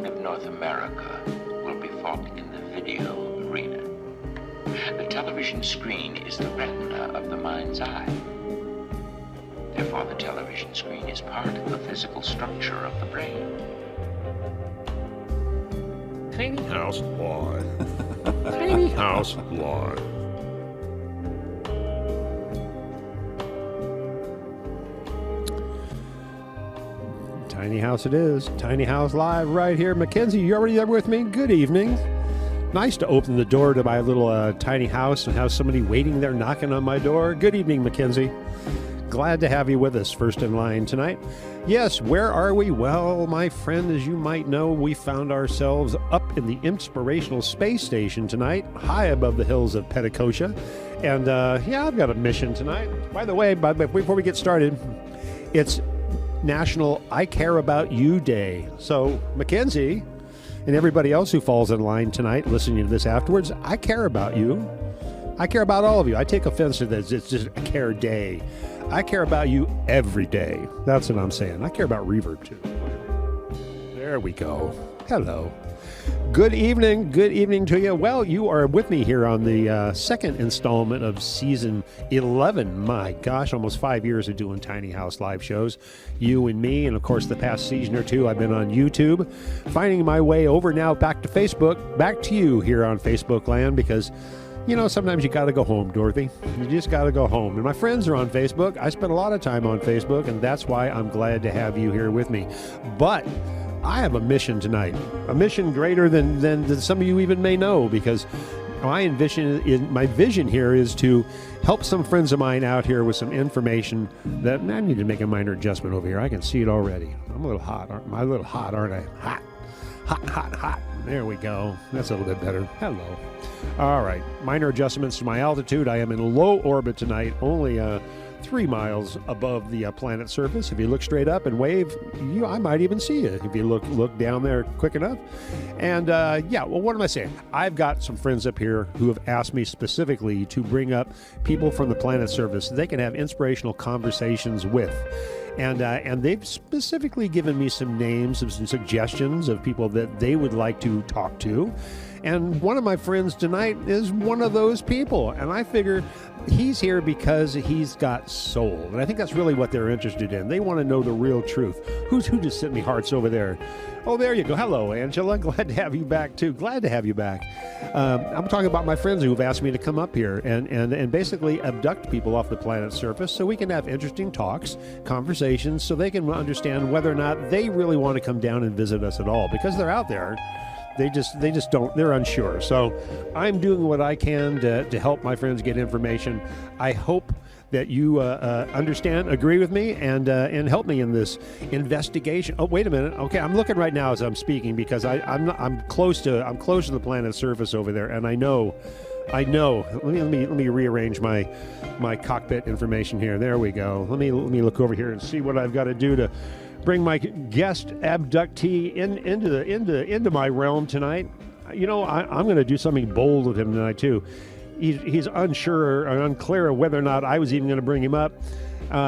boxing of North America will be fought in the video arena. The television screen is the retina of the mind's eye. Therefore, the television screen is part of the physical structure of the brain. Tiny House Live. Tiny House Live. Tiny House it is. Tiny House Live right here. Mackenzie, you already there with me? Good evening. Nice to open the door to my little tiny house and have somebody waiting there knocking on my door. Good evening, Mackenzie. Glad to have you with us first in line tonight. Yes, where are we? Well, my friend, as you might know, we found ourselves up in the Inspirational Space Station tonight, high above the hills of Petticoat. And yeah, I've got a mission tonight. By the way, before we get started, it's National I Care About You Day. So, Mackenzie and everybody else who falls in line tonight listening to this afterwards, I care about you. I care about all of you. I take offense to this. It's just a care day. I care about you every day. That's what I'm saying. I care about Reverb too. There we go. Hello. Good evening. Good evening to you. Well, you are with me here on the second installment of season 11. My gosh, almost 5 years of doing Tiny House live shows. You and me, and of course the past season or two I've been on YouTube. Finding my way over now back to Facebook, back to you here on Facebook land, because you know, sometimes you got to go home, Dorothy. You just got to go home. And my friends are on Facebook. I spend a lot of time on Facebook, and that's why I'm glad to have you here with me. But I have a mission tonight, a mission greater than some of you even may know, because my vision here is to help some friends of mine out here with some information that I need to make a minor adjustment over here. I can see it already. I'm a little hot, aren't I? Hot. Hot, hot, hot. There we go. That's a little bit better. Hello. All right. Minor adjustments to my altitude. I am in low orbit tonight, only 3 miles above the planet's surface. If you look straight up and wave, I might even see you if you look down there quick enough. And yeah, well, what am I saying? I've got some friends up here who have asked me specifically to bring up people from the planet's surface they can have inspirational conversations with. And they've specifically given me some names, some suggestions of people that they would like to talk to. And one of my friends tonight is one of those people. And I figure he's here because he's got soul. And I think that's really what they're interested in. They want to know the real truth. Who just sent me hearts over there? Oh, there you go. Hello, Angela. Glad to have you back, too. Glad to have you back. I'm talking about my friends who have asked me to come up here and basically abduct people off the planet's surface so we can have interesting talks, conversations, so they can understand whether or not they really want to come down and visit us at all. Because they're out there. They just don't, they're unsure. So I'm doing what I can to help my friends get information. I hope that you understand, agree with me, and help me in this investigation. Oh, wait a minute. Okay, I'm looking right now as I'm speaking because I'm close to the planet's surface over there, and I know. Let me rearrange my cockpit information here. There we go. Let me look over here and see what I've got to do to bring my guest abductee into my realm tonight. You know, I'm going to do something bold with him tonight too. He's unsure or unclear of whether or not I was even going to bring him up,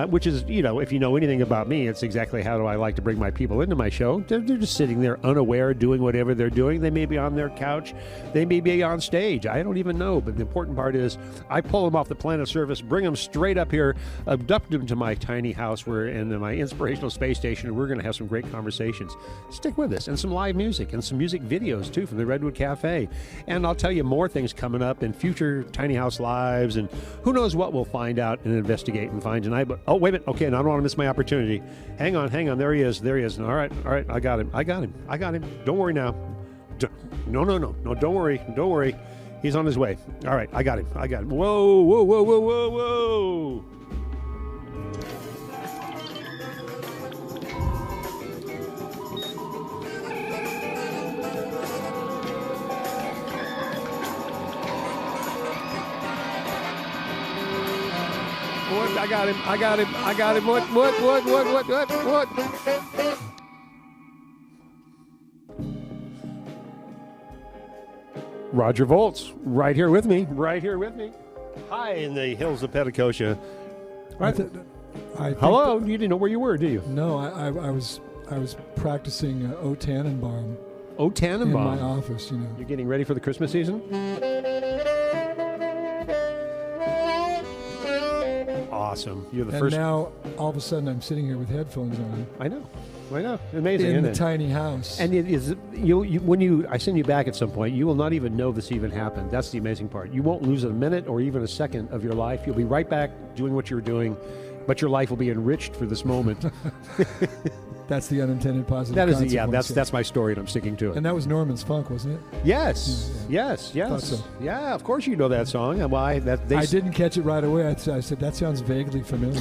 which is, you know, if you know anything about me, it's exactly how do I like to bring my people into my show. They're just sitting there unaware, doing whatever they're doing. They may be on their couch. They may be on stage. I don't even know. But the important part is I pull them off the planet's surface, bring them straight up here, abduct them to my tiny house where in my Inspirational Space Station, and we're going to have some great conversations. Stick with us, and some live music and some music videos, too, from the Redwood Cafe. And I'll tell you more things coming up in future Tiny House Lives, and who knows what we'll find out and investigate and find tonight. But oh, wait a minute. Okay, now I don't want to miss my opportunity. Hang on. There he is. All right. I got him. Don't worry now. No, don't worry. He's on his way. All right, I got him. Whoa. What? I got him. What? Roger Volz, right here with me. High in the hills of Petticoat. Hello, you didn't know where you were, do you? No, I was practicing O Tannenbaum. Oh, in Tannenbaum. my office, you know. You're getting ready for the Christmas season? Awesome. You're the And first. now, all of a sudden, I'm sitting here with headphones on I know. Amazing, in isn't the it? tiny house. And it is when I send you back at some point, you will not even know this even happened. That's the amazing part. You won't lose a minute or even a second of your life. You'll be right back doing what you're doing, but your life will be enriched for this moment. That's the unintended positive That is, consequence. that's my story, and I'm sticking to it. And that was Norman's Funk, wasn't it? Yes, Yeah. yes, yes. Thought so. Yeah, of course you know that song. And why? I didn't catch it right away. I said, that sounds vaguely familiar.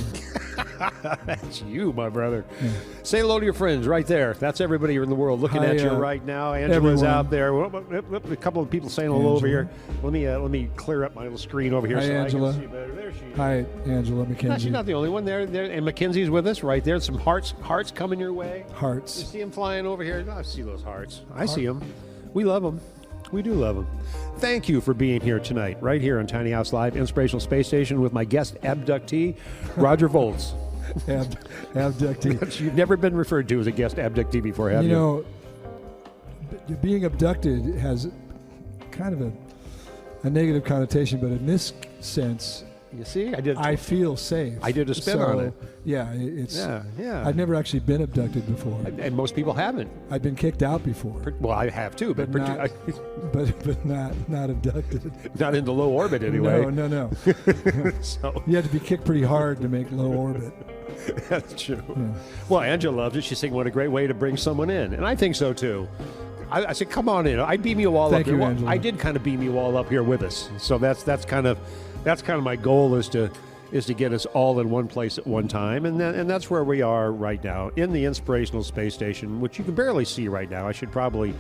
That's you, my brother. Yeah. Say hello to your friends right there. That's everybody in the world looking Hi, at you right now. Angela's everyone. out there. A couple of people saying hello over Angela. here. Let me clear up my little screen over here Hi, so Angela. I can see better. There she is. Hi, Angela No, McKenzie. she's not the only one there. And Mackenzie's with us right there. Some hearts coming your way. You Hearts. see them flying over here? I see those hearts. I see them. We love them. We do love them. Thank you for being here tonight, right here on Tiny House Live, Inspirational Space Station, with my guest abductee, Roger Volz. Abductee. You've never been referred to as a guest abductee before, have you? You know, being abducted has kind of a negative connotation, but in this sense, You see, I feel safe. I did a spin on it. Yeah, it's. Yeah. I've never actually been abducted before. And most people haven't. I've been kicked out before, Well, I have too, but but not abducted. not into low orbit anyway. No. So You have to be kicked pretty hard to make low orbit. that's true. Yeah. Well, Angela loves it. She's saying, what a great way to bring someone in. And I think so, too. I said, come on in. I beam you all Thank up here. you, Well, Angela. I did kind of beam you all up here with us. So that's kind of my goal is to get us all in one place at one time. And that's where we are right now in the Inspirational Space Station, which you can barely see right now. I should probably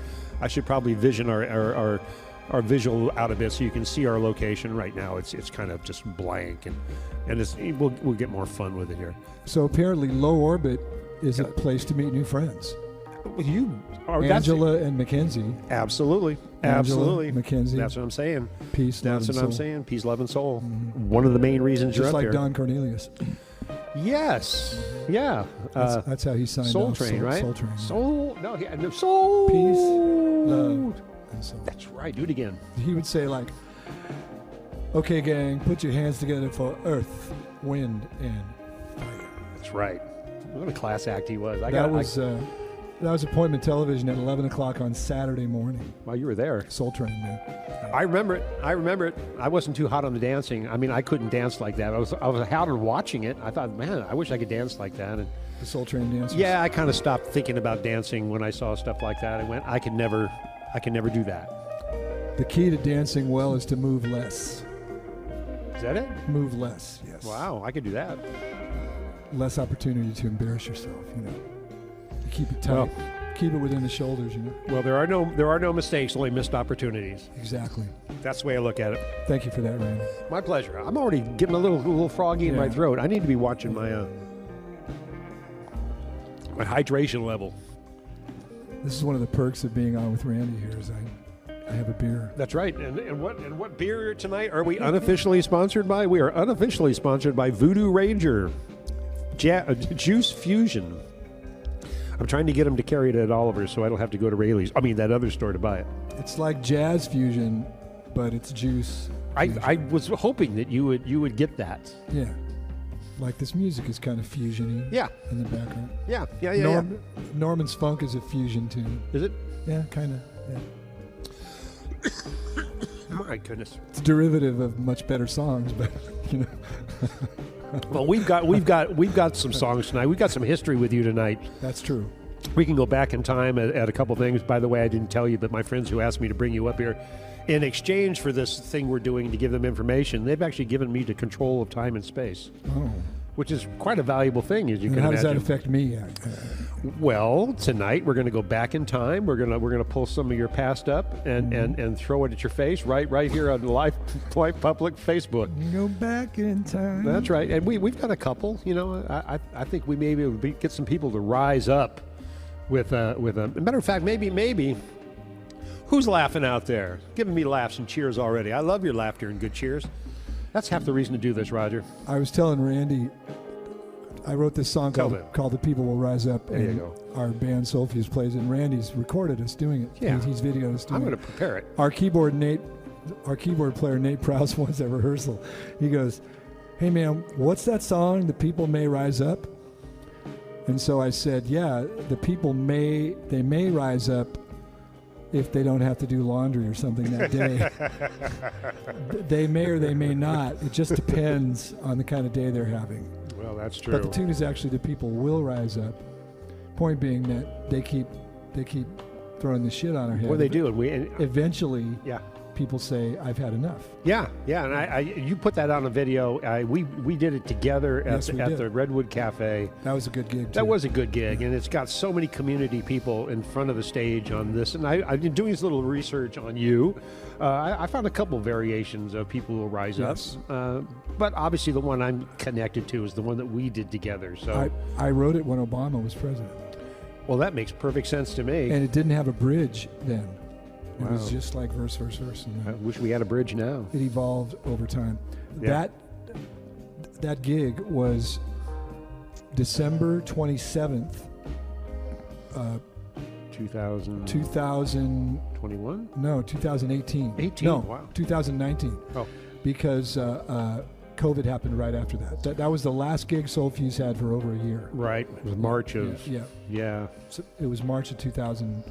vision our visual out a bit so you can see our location right now. It's kind of just blank, and we'll get more fun with it here. So apparently, low orbit is a place to meet new friends. You are Angela and Mackenzie. Absolutely. Angela, Absolutely. Mackenzie. That's what I'm saying. Peace, love, That's and what I'm soul. saying. Peace, love, and soul. One of the main reasons you're Just up like here. Don Cornelius. Yes. Yeah. That's how he signed Soul off. Train, right? Soul Train. Soul. No, soul. Peace, love, and soul. That's right. Do it again. He would say like, "Okay, gang, put your hands together for Earth, Wind, and Fire." That's right. What a class act he was. That was appointment television at 11 o'clock on Saturday morning. Well, you were there. Soul Train, man. I remember it. I wasn't too hot on the dancing. I mean, I couldn't dance like that. I was hot on watching it. I thought, man, I wish I could dance like that. And The Soul Train dancers. yeah, I kind of stopped thinking about dancing when I saw stuff like that. I went, I can never do that. The key to dancing well is to move less. Is that it? Move less, yes. Wow, I could do that. Less opportunity to embarrass yourself, you know. You keep it tight. Well- Keep it within the shoulders, you know. Well, there are no mistakes, only missed opportunities. Exactly. That's the way I look at it. Thank you for that, Randy. My pleasure. I'm already getting a little froggy in my Yeah. throat. I need to be watching my hydration level. This is one of the perks of being on with Randy here is I have a beer. That's right. And what beer tonight are we unofficially sponsored by? We are unofficially sponsored by Voodoo Ranger Juice Fusion. I'm trying to get them to carry it at Oliver's so I don't have to go to Rayleigh's. I mean, that other store to buy it. It's like jazz fusion, but it's juice. fusion. I was hoping that you would get that. Yeah. Like this music is kind of fusion-y Yeah. in the background. Yeah. Norman's Funk is a fusion tune. Is it? Yeah, kind of. Yeah. My goodness. It's derivative of much better songs, but you know. Well, we've got some songs tonight. We've got some history with you tonight. That's true. We can go back in time at a couple things. By the way, I didn't tell you, but my friends who asked me to bring you up here, in exchange for this thing we're doing to give them information, they've actually given me the control of time and space, Oh. which is quite a valuable thing, as you And can how does imagine. that affect me? Well, tonight we're going to go back in time. We're gonna pull some of your past up and throw it at your face right here on live public Facebook. Go back in time. That's right, and we've got a couple. You know, I think we may be able to get some people to rise up with a. Matter of fact, maybe. Who's laughing out there? Giving me laughs and cheers already. I love your laughter and good cheers. That's half the reason to do this, Roger. I was telling Randy, I wrote this song called "The People Will Rise Up." There you go. Our band Soul Fuse plays it, and Randy's recorded us doing it. Yeah. He's videoed us doing I'm it. going to prepare it. Our keyboard player Nate Prowse once at rehearsal, he goes, "Hey man, what's that song? The people may rise up." And so I said, "Yeah, the people may rise up if they don't have to do laundry or something that day. They may or they may not. It just depends on the kind of day they're having." Well, that's true. But the tune is actually "The People Will Rise Up." Point being that they keep throwing the shit on our head. Well, they do. And Eventually, yeah. people say, "I've had enough." Yeah, and you put that on a video. We did it together at the Redwood Cafe. That was a good gig, too. That was a good gig, and it's got so many community people in front of the stage on this. And I've been doing this little research on you. I found a couple variations of People Will Rise Up. But obviously the one I'm connected to is the one that we did together. So I wrote it when Obama was president. Well, that makes perfect sense to me. And it didn't have a bridge then. It Wow. was just like verse, verse, verse. And I wish we had a bridge now. it evolved over time. Yeah. That gig was December 27th, 2021? No, 2018. 18? No, Wow. 2019. Oh. Because COVID happened right after that. That was the last gig Soul Fuse had for over a year. Right. It was March of... Yeah. So it was March of 2000.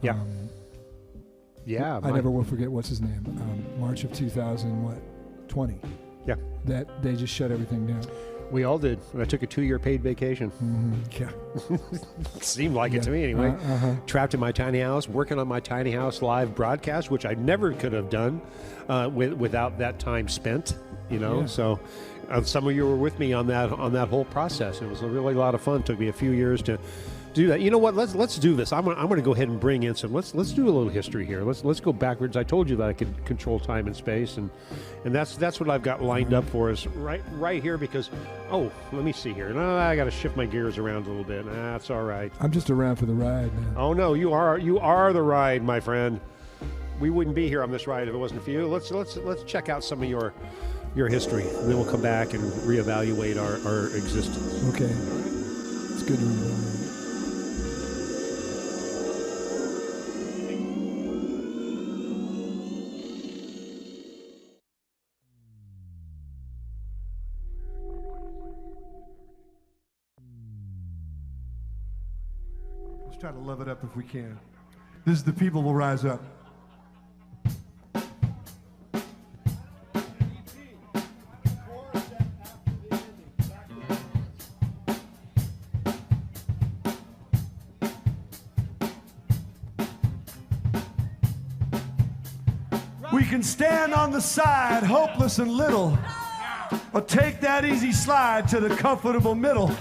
Yeah. Yeah. I never will forget what's his name. March of 2020. Yeah. That they just shut everything down. We all did. I took a 2-year paid vacation. Yeah. Seemed like it to me anyway. Trapped in my tiny house, working on my tiny house live broadcast, which I never could have done without that time spent. You know, Yeah. so some of you were with me on that whole process. It was a really lot of fun. It took me a few years to do that. You know what? Let's do this. I'm going to go ahead and bring in some. Let's do a little history here. Let's go backwards. I told you that I could control time and space, and that's what I've got lined up for us right here. Because let me see here. No, I got to shift my gears around a little bit. That's all right. I'm just around for the ride, man. Oh no, you are the ride, my friend. We wouldn't be here on this ride if it wasn't for you. Let's check out some of your history, and then we'll come back and reevaluate our existence. Okay. It's good to reevaluate. Let's try to love it up if we can. This is "The People Will Rise Up." We can stand on the side, hopeless and little, or take that easy slide to the comfortable middle,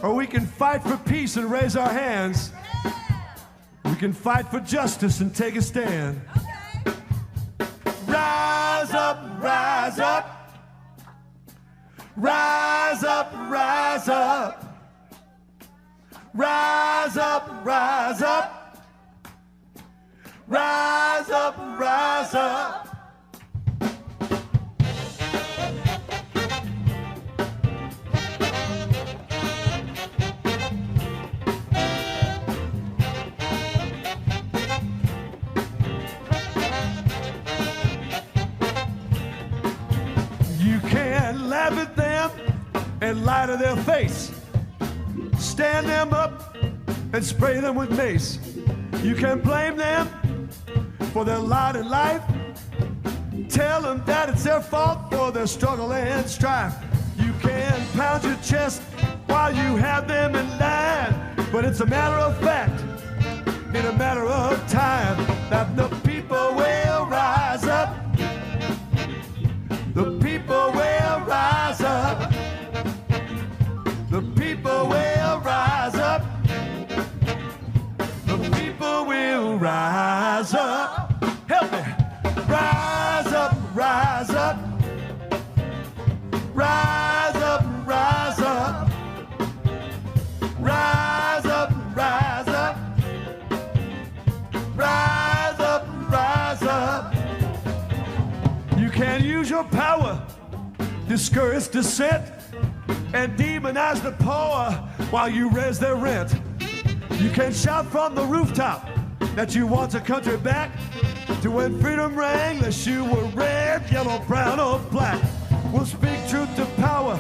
or we can fight for peace and raise our hands. We can fight for justice and take a stand. Rise up, rise up. Rise up, rise up. Rise up, rise up. Rise up, rise up. You can laugh at them and lie to their face. Stand them up and spray them with mace. You can blame them for their lot in life. Tell them that it's their fault for their struggle and strife. You can pound your chest while you have them in line, but it's a matter of fact, in a matter of time, that the people will rise up. The people will rise up. The people will rise up. The people will rise up. Help me. Rise up, rise up. Rise up, rise up. Rise up, rise up. Rise up, rise up. You can use your power, discourage dissent. and demonize the poor while you raise their rent. You can shout from the rooftop that you want a country back to when freedom rang, the shoe were red, yellow, brown, or black. We'll speak truth to power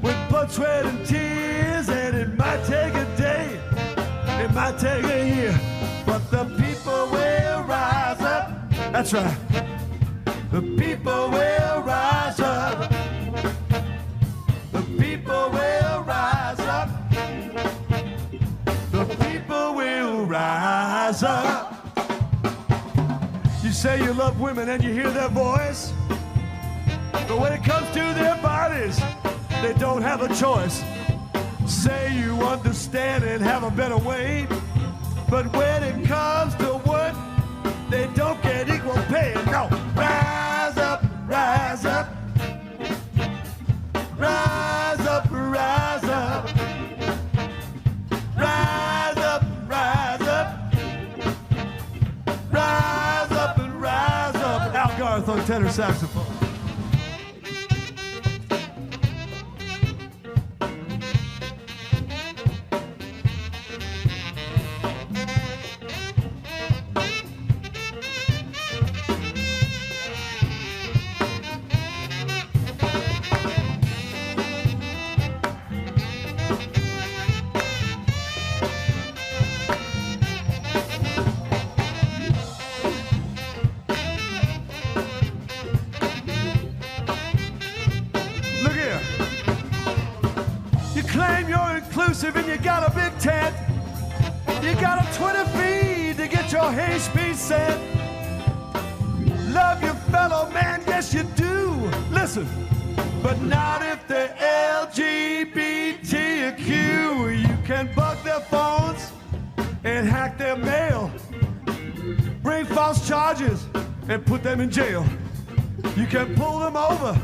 with blood, sweat, and tears, and it might take a day, it might take a year, but the people will rise up. That's right. The people will rise up. The people will rise up. The people will rise up. You say you love women and you hear their voice, but when it comes to their bodies, they don't have a choice. Say you understand and have a better way, but when it comes to work, they don't get equal pay. No, rise up, rise up. Rise up, rise up. Rise up, rise up. Rise up and rise up. Al Garth on tenor saxophone. And you got a big tent, you got a Twitter feed to get your hate speech sent. Love your fellow man, yes you do. Listen, but not if they're LGBTQ. You can bug their phones and hack their mail, bring false charges and put them in jail. You can pull them over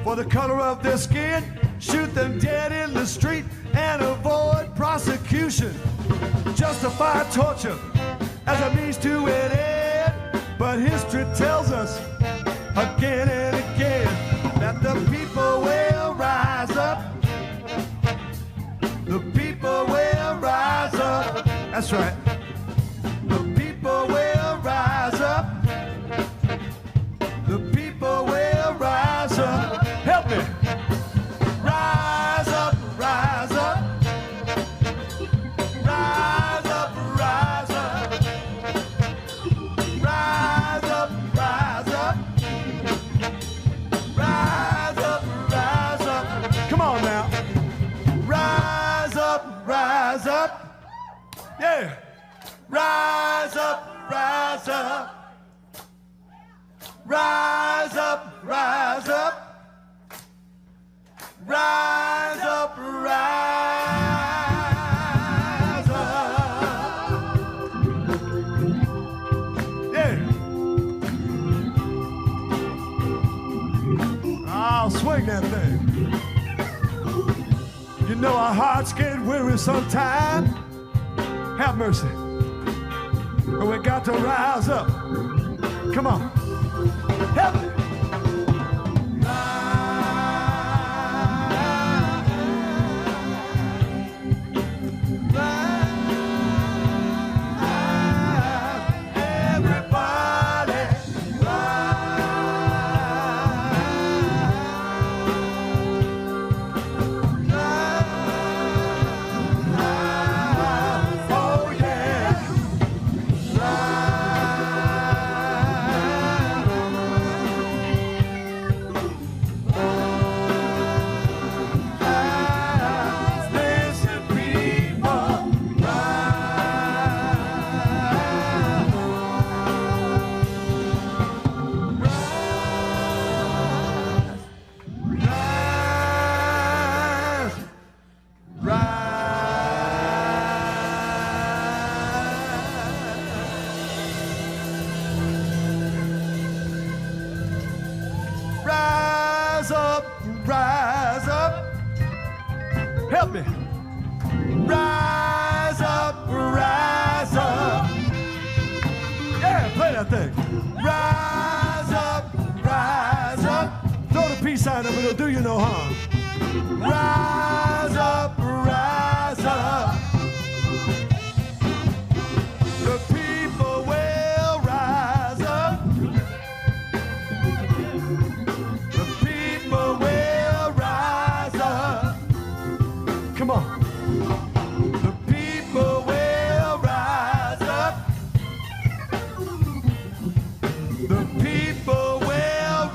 for the color of their skin, shoot them dead in the street, and avoid prosecution. Justify torture as a means to an end. But history tells us again and again that the people will rise up. The people will rise up. That's right. The people will rise up. The people will rise up. Help me. Rise up, rise up. Rise up, rise up. Rise up, rise up. Rise up, rise up. Come on now. Rise up, rise up. Yeah. Rise up, rise up. Rise up, rise up. Rise up, rise up. Yeah. I'll swing that thing. You know our hearts get weary sometime. Have mercy. But we got to rise up. Come on. Help me. rise up. Help me. Rise up, rise up. Yeah, play that thing. Rise up, rise up. Throw the peace sign up, it'll do you no harm. rise up, rise up. The people will rise up. The people will rise up. Come on. The people will rise up. The people will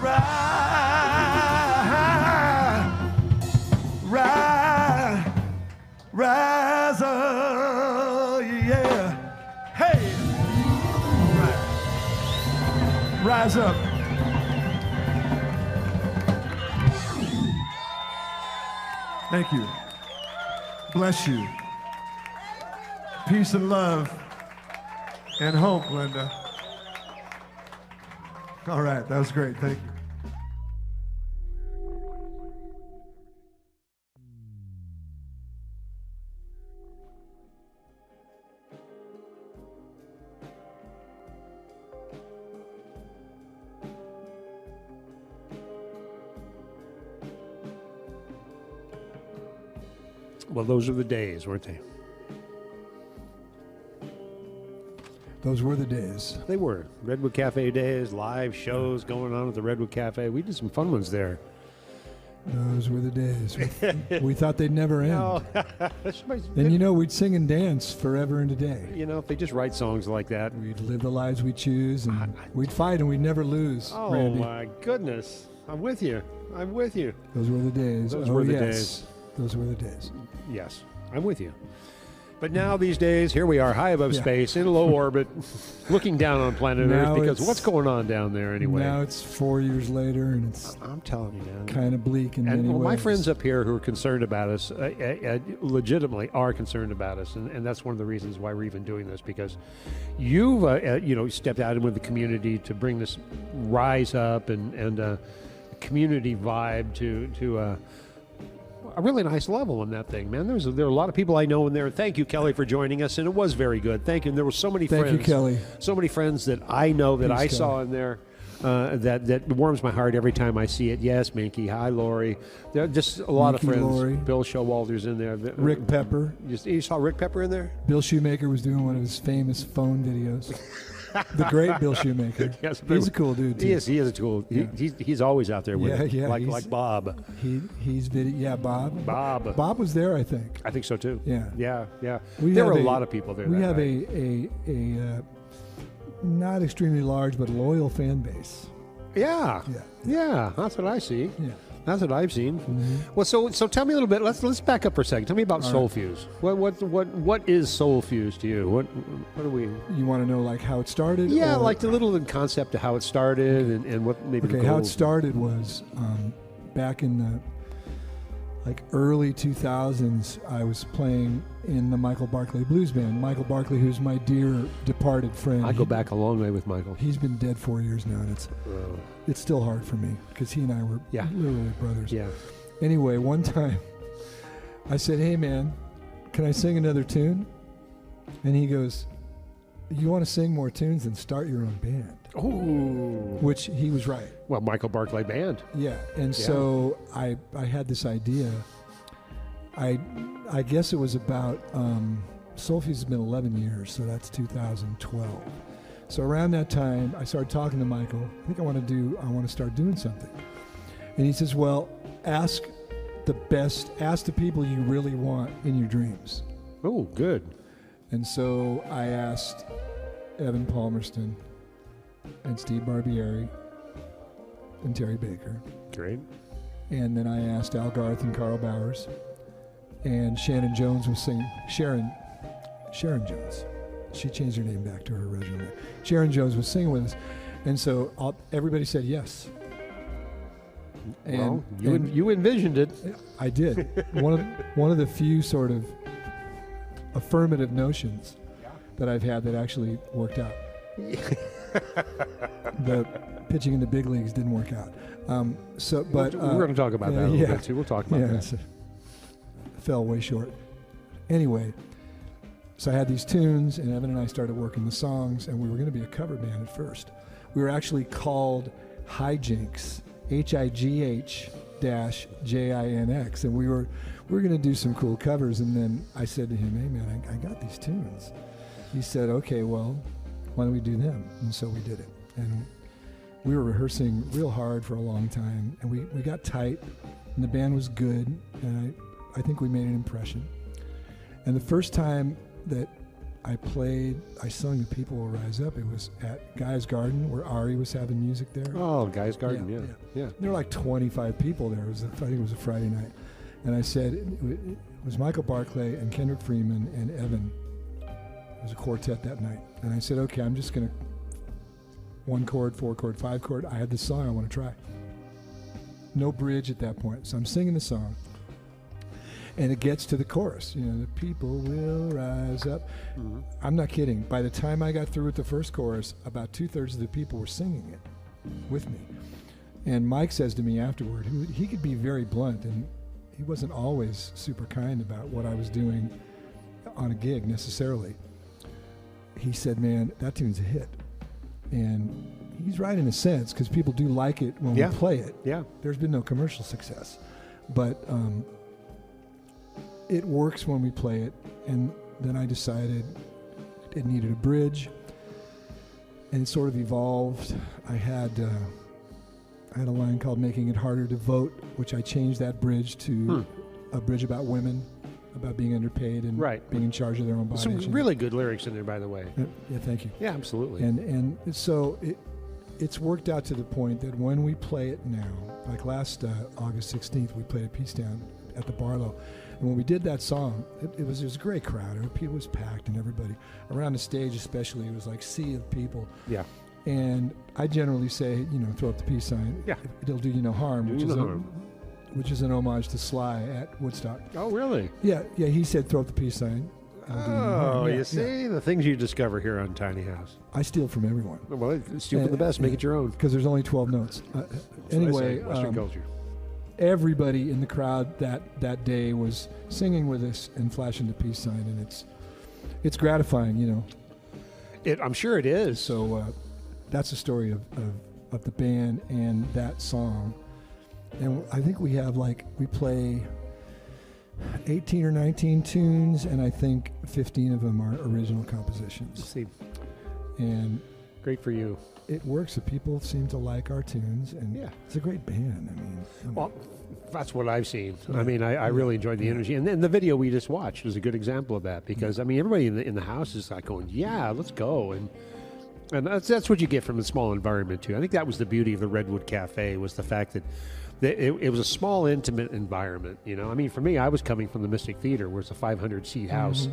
rise up, yeah. Hey, rise up. Thank you. Bless you. Peace and love and hope, Linda. All right, that was great. Thank you. Well, those are the days, weren't they? Those were the days. They were. Redwood Cafe days, live shows going on at the Redwood Cafe. We did some fun ones there. Those were the days. We thought they'd never end. No. And you know, we'd sing and dance forever and a day. You know, if they just write songs like that. We'd live the lives we choose, and we'd fight, and we'd never lose. Oh, Randy. my goodness. I'm with you. I'm with you. Those were the days. Those were the yes. days. Those were the days. Yes, I'm with you. But now these days, here we are, high above space, in low orbit, looking down on planet Now Earth, because it's- what's going on down there anyway? Now it's 4 years later, and it's I'm telling you, man. kind of bleak in And many ways. my friends up here who are concerned about us, legitimately are concerned about us, and that's one of the reasons why we're even doing this, because you've stepped out with the community to bring this rise up and community vibe to a really nice level in that thing, man. There are a lot of people I know in there. Thank you, Kelly, for joining us, and it was very good. Thank you. And there were so many Thank friends. you, Kelly. So many friends that I know that Peace, I Kelly. saw in there. That warms my heart every time I see it. Yes, Minky. Hi, Lori. There are just a lot Minky, of friends. Lori. Bill Showalter's in there. Rick Pepper. You saw Rick Pepper in there? Bill Shoemaker was doing one of his famous phone videos. The great Bill Shoemaker. Yes, He's a cool dude, too. He is a cool. He's always out there with it. Yeah, like Bob. He's video. Yeah, Bob. Bob was there, I think. I think so too. Yeah. Yeah. We There have were a lot of people there. We that have night. a not extremely large but loyal fan base. Yeah. Yeah. Yeah. That's what I see. Yeah. That's what I've seen. Well, so tell me a little bit. Let's back up for a second. Tell me about All Soul right. Fuse. What is Soul Fuse to you? What are we? You want to know like how it started? Yeah, or- like the little concept of how it started and what maybe. Okay, the how it goals- started was back in the early 2000s. I was playing in the Michael Barkley Blues Band. Michael Barkley, who's my dear departed friend. I go back a long way with Michael. He's been dead 4 years now, and it's still hard for me because he and I were literally brothers. Yeah. Anyway, one time I said, "Hey man, can I sing another tune?" And he goes, "You want to sing more tunes, then start your own band." Oh. Which he was right. Well, Michael Barkley Band. Yeah, and so I had this idea. I guess it was about Soul Fuse has been 11 years, so that's 2012. So around that time, I started talking to Michael. I think I want to start doing something. And he says, "Well, ask the people you really want in your dreams." Oh, good. And so I asked Evan Palmerston and Steve Barbieri and Terry Baker. Great. And then I asked Al Garth and Carl Bowers. And Shannon Jones was singing. Sharon Jones. She changed her name back to her original name. Sharon Jones was singing with us. And so everybody said yes. Well, you envisioned it. I did. One of the few sort of affirmative notions that I've had that actually worked out. The pitching in the big leagues didn't work out. But we're going to talk about that a little bit too. We'll talk about that. Fell way short. Anyway, so I had these tunes, and Evan and I started working the songs, and we were going to be a cover band at first. We were actually called Hijinks, High Jinx, and we were going to do some cool covers. And then I said to him, "Hey man, I got these tunes." He said, "Okay, well, why don't we do them?" And so we did it. And we were rehearsing real hard for a long time, and we got tight, and the band was good, and I think we made an impression. And the first time that I sung The People Will Rise Up, it was at Guy's Garden, where Ari was having music there. Oh, Guy's Garden, yeah. There were like 25 people there. I think it was a Friday night. And I said, it was Michael Barclay and Kendrick Freeman and Evan. It was a quartet that night. And I said, okay, I'm just going to 1 chord, 4 chord, 5 chord. I had this song I want to try. No bridge at that point. So I'm singing the song. And it gets to the chorus. You know, the people will rise up. Mm-hmm. I'm not kidding. By the time I got through with the first chorus, about 2/3 of the people were singing it with me. And Mike says to me afterward, he could be very blunt, and he wasn't always super kind about what I was doing on a gig necessarily. He said, man, that tune's a hit. And he's right in a sense, because people do like it when we play it. Yeah. There's been no commercial success. But it works when we play it. And then I decided it needed a bridge. And it sort of evolved. I had a line called Making It Harder to Vote, which I changed that bridge to a bridge about women, about being underpaid and being in charge of their own bodies. Some really good lyrics in there, by the way. Yeah, thank you. Yeah, absolutely. And so it's worked out to the point that when we play it now, like last August 16th, we played at Peacetown at the Barlow. And when we did that song, it was a great crowd. It was packed, and everybody around the stage especially, it was like sea of people. Yeah. And I generally say, throw up the peace sign. Yeah. It'll do you no harm, which is an homage to Sly at Woodstock. Oh, really? Yeah. He said throw up the peace sign. Oh, you see the things you discover here on Tiny House. I steal from everyone. Well, steal from the best. Make it your own. Because there's only 12 notes. Anyway, Western culture. Everybody in the crowd that day was singing with us and flashing the peace sign, and it's gratifying, I'm sure it is. So that's the story of the band and that song. And I think we play 18 or 19 tunes, and I think 15 of them are original compositions. See. And great for you. It works. The people seem to like our tunes, and it's a great band. Well, that's what I've seen. I mean, I really enjoyed the energy, and then the video we just watched was a good example of that, because everybody in the house is like going, "Yeah, let's go," and that's what you get from a small environment too. I think that was the beauty of the Redwood Cafe, was the fact that it was a small, intimate environment. I mean, for me, I was coming from the Mystic Theater, where it's a 500-seat house,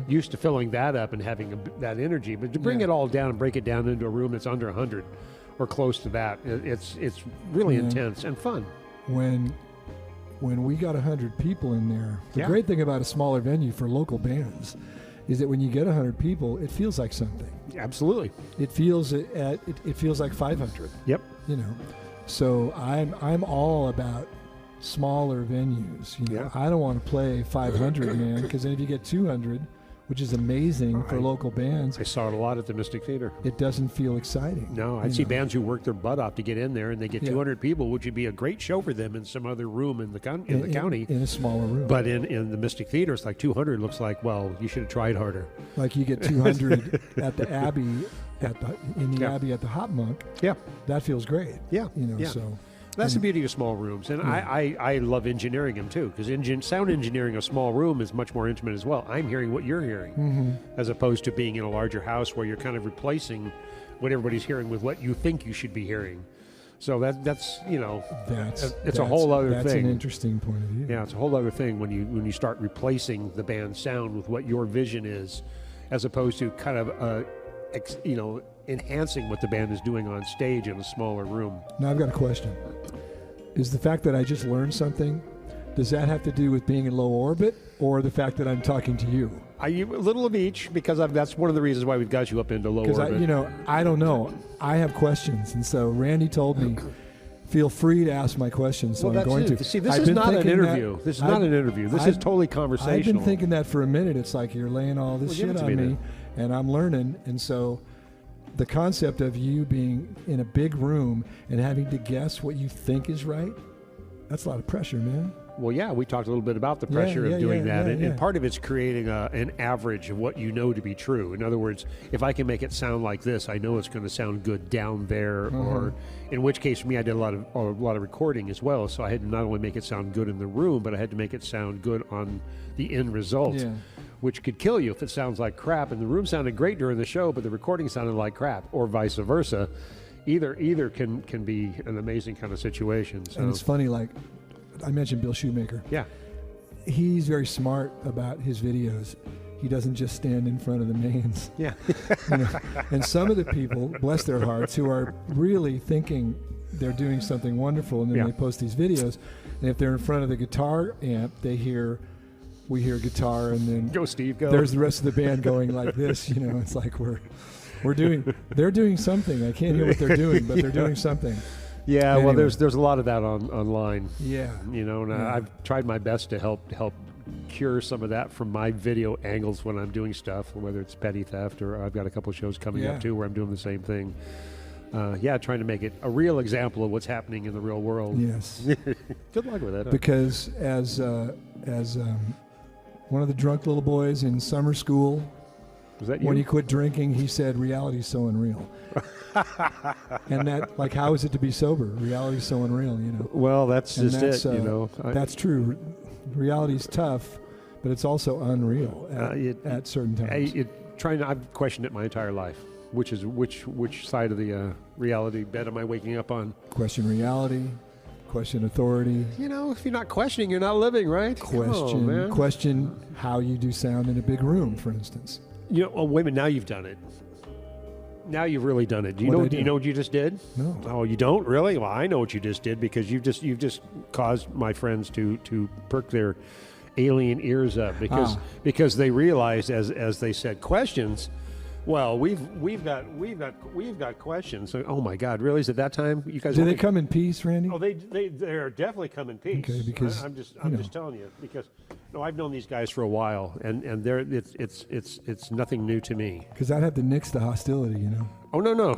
used to filling that up and having that energy. But to bring it all down and break it down into a room that's under 100 or close to that, it's really intense and fun. When we got 100 people in there, the great thing about a smaller venue for local bands is that when you get 100 people, it feels like something. Absolutely. It feels like 500. Yep. So I'm all about smaller venues. I don't want to play 500, man, because then if you get 200, which is amazing for local bands. I saw it a lot at the Mystic Theater. It doesn't feel exciting. No, I see bands who work their butt off to get in there, and they get 200 people, which would be a great show for them in some other room in the county. In a smaller room. But in the Mystic Theater, it's like 200 looks like, well, you should have tried harder. Like you get 200 at the Abbey, Abbey at the Hop Monk. Yeah. That feels great. Yeah. So... That's the beauty of small rooms, and I love engineering them too, because sound engineering a small room is much more intimate as well. I'm hearing what you're hearing, as opposed to being in a larger house where you're kind of replacing what everybody's hearing with what you think you should be hearing. So that's a whole other thing. That's an interesting point of view. Yeah, it's a whole other thing when you start replacing the band's sound with what your vision is, as opposed to kind of enhancing what the band is doing on stage in a smaller room. Now I've got a question. Is the fact that I just learned something, does that have to do with being in low orbit, or the fact that I'm talking to you? A little of each, because that's one of the reasons why we've got you up into low orbit. Because I don't know. I have questions, and so Randy told me, feel free to ask my questions, so I'm going to. See, this is not an interview. This is not an interview. This is totally conversational. I've been thinking that for a minute. It's like you're laying all this shit on me, and I'm learning, and so... The concept of you being in a big room and having to guess what you think is right, That's a lot of pressure, man. Well, yeah, we talked a little bit about the pressure of doing that, and part of it's creating an average of what you know to be true. In other words, if I can make it sound like this, I know it's going to sound good down there, or in which case, for me, I did a lot of recording as well, so I had to not only make it sound good in the room, but I had to make it sound good on the end result, which could kill you if it sounds like crap. And the room sounded great during the show, but the recording sounded like crap, or vice versa. Either can be an amazing kind of situation. So. And it's funny, like I mentioned Bill Shoemaker. Yeah. He's very smart about his videos. He doesn't just stand in front of the mains. Yeah. You know? And some of the people, bless their hearts, who are really thinking they're doing something wonderful, and then they post these videos, and if they're in front of the guitar amp, we hear guitar, and then go Steve, go. There's the rest of the band going like this. You know, it's like they're doing something. I can't hear what they're doing, but they're doing something. Yeah, anyway. well, there's a lot of that online. Yeah, you know, and I've tried my best to help cure some of that from my video angles when I'm doing stuff, whether it's petty theft, or I've got a couple of shows coming up too where I'm doing the same thing. Trying to make it a real example of what's happening in the real world. Yes. Good luck with that. Because as one of the drunk little boys in summer school, was that you? When he quit drinking, he said, "Reality's so unreal." And that, like, how is it to be sober? Reality's so unreal, you know. Well, that's and just it, you know. That's true. Reality's tough, but it's also unreal at certain times. I've questioned it my entire life. Which side of the reality bed am I waking up on? Question reality. Question authority. You know, if you're not questioning, you're not living, right? Question how you do sound in a big room, for instance. You know, wait a minute. Now you've done it. Now you've really done it. Do you know what you just did? No. Oh, you don't really? Well, I know what you just did, because you've just caused my friends to perk their alien ears up because they realized as they said questions. Well, we've got questions. So, oh my God, really? Is it that time? You guys? Do they come in peace, Randy? Oh, they're definitely come in peace. Okay, because I'm just telling you, because I've known these guys for a while, and it's nothing new to me. Because I'd have to nix the hostility, you know. Oh no!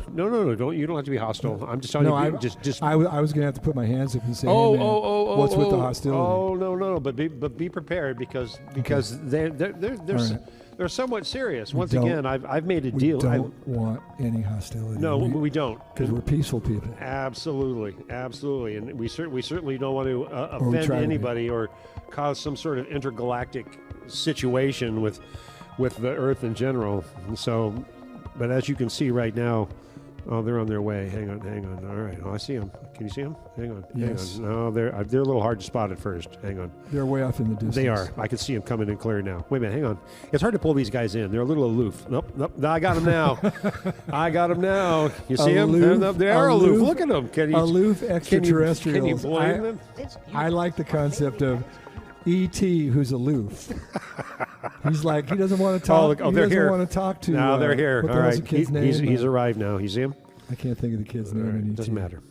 You don't have to be hostile. I'm just telling you. I was going to have to put my hands up and say, what's with the hostility? Oh no! But be prepared, because they're somewhat serious. Once again, I've made a deal. We don't want any hostility. No, we don't, because we're peaceful people. Absolutely, and we certainly don't want to offend anybody or cause some sort of intergalactic situation with the Earth in general. So, but as you can see right now, they're on their way. Hang on. All right. Oh, I see them. Can you see them? Hang on. Yes. Hang on. No, they're a little hard to spot at first. Hang on. They're way off in the distance. They are. I can see them coming in clear now. Wait a minute. Hang on. It's hard to pull these guys in. They're a little aloof. Nope. I got them now. You see them? They're aloof. Look at them. Aloof extraterrestrials. Can you blame them? I like the concept of E.T. who's aloof. He's like, he doesn't want to talk. They're here. He doesn't want to talk to. No, they're here. What All right. The kid's name? He's arrived now. You see him? I can't think of the kid's name. Right. Doesn't matter.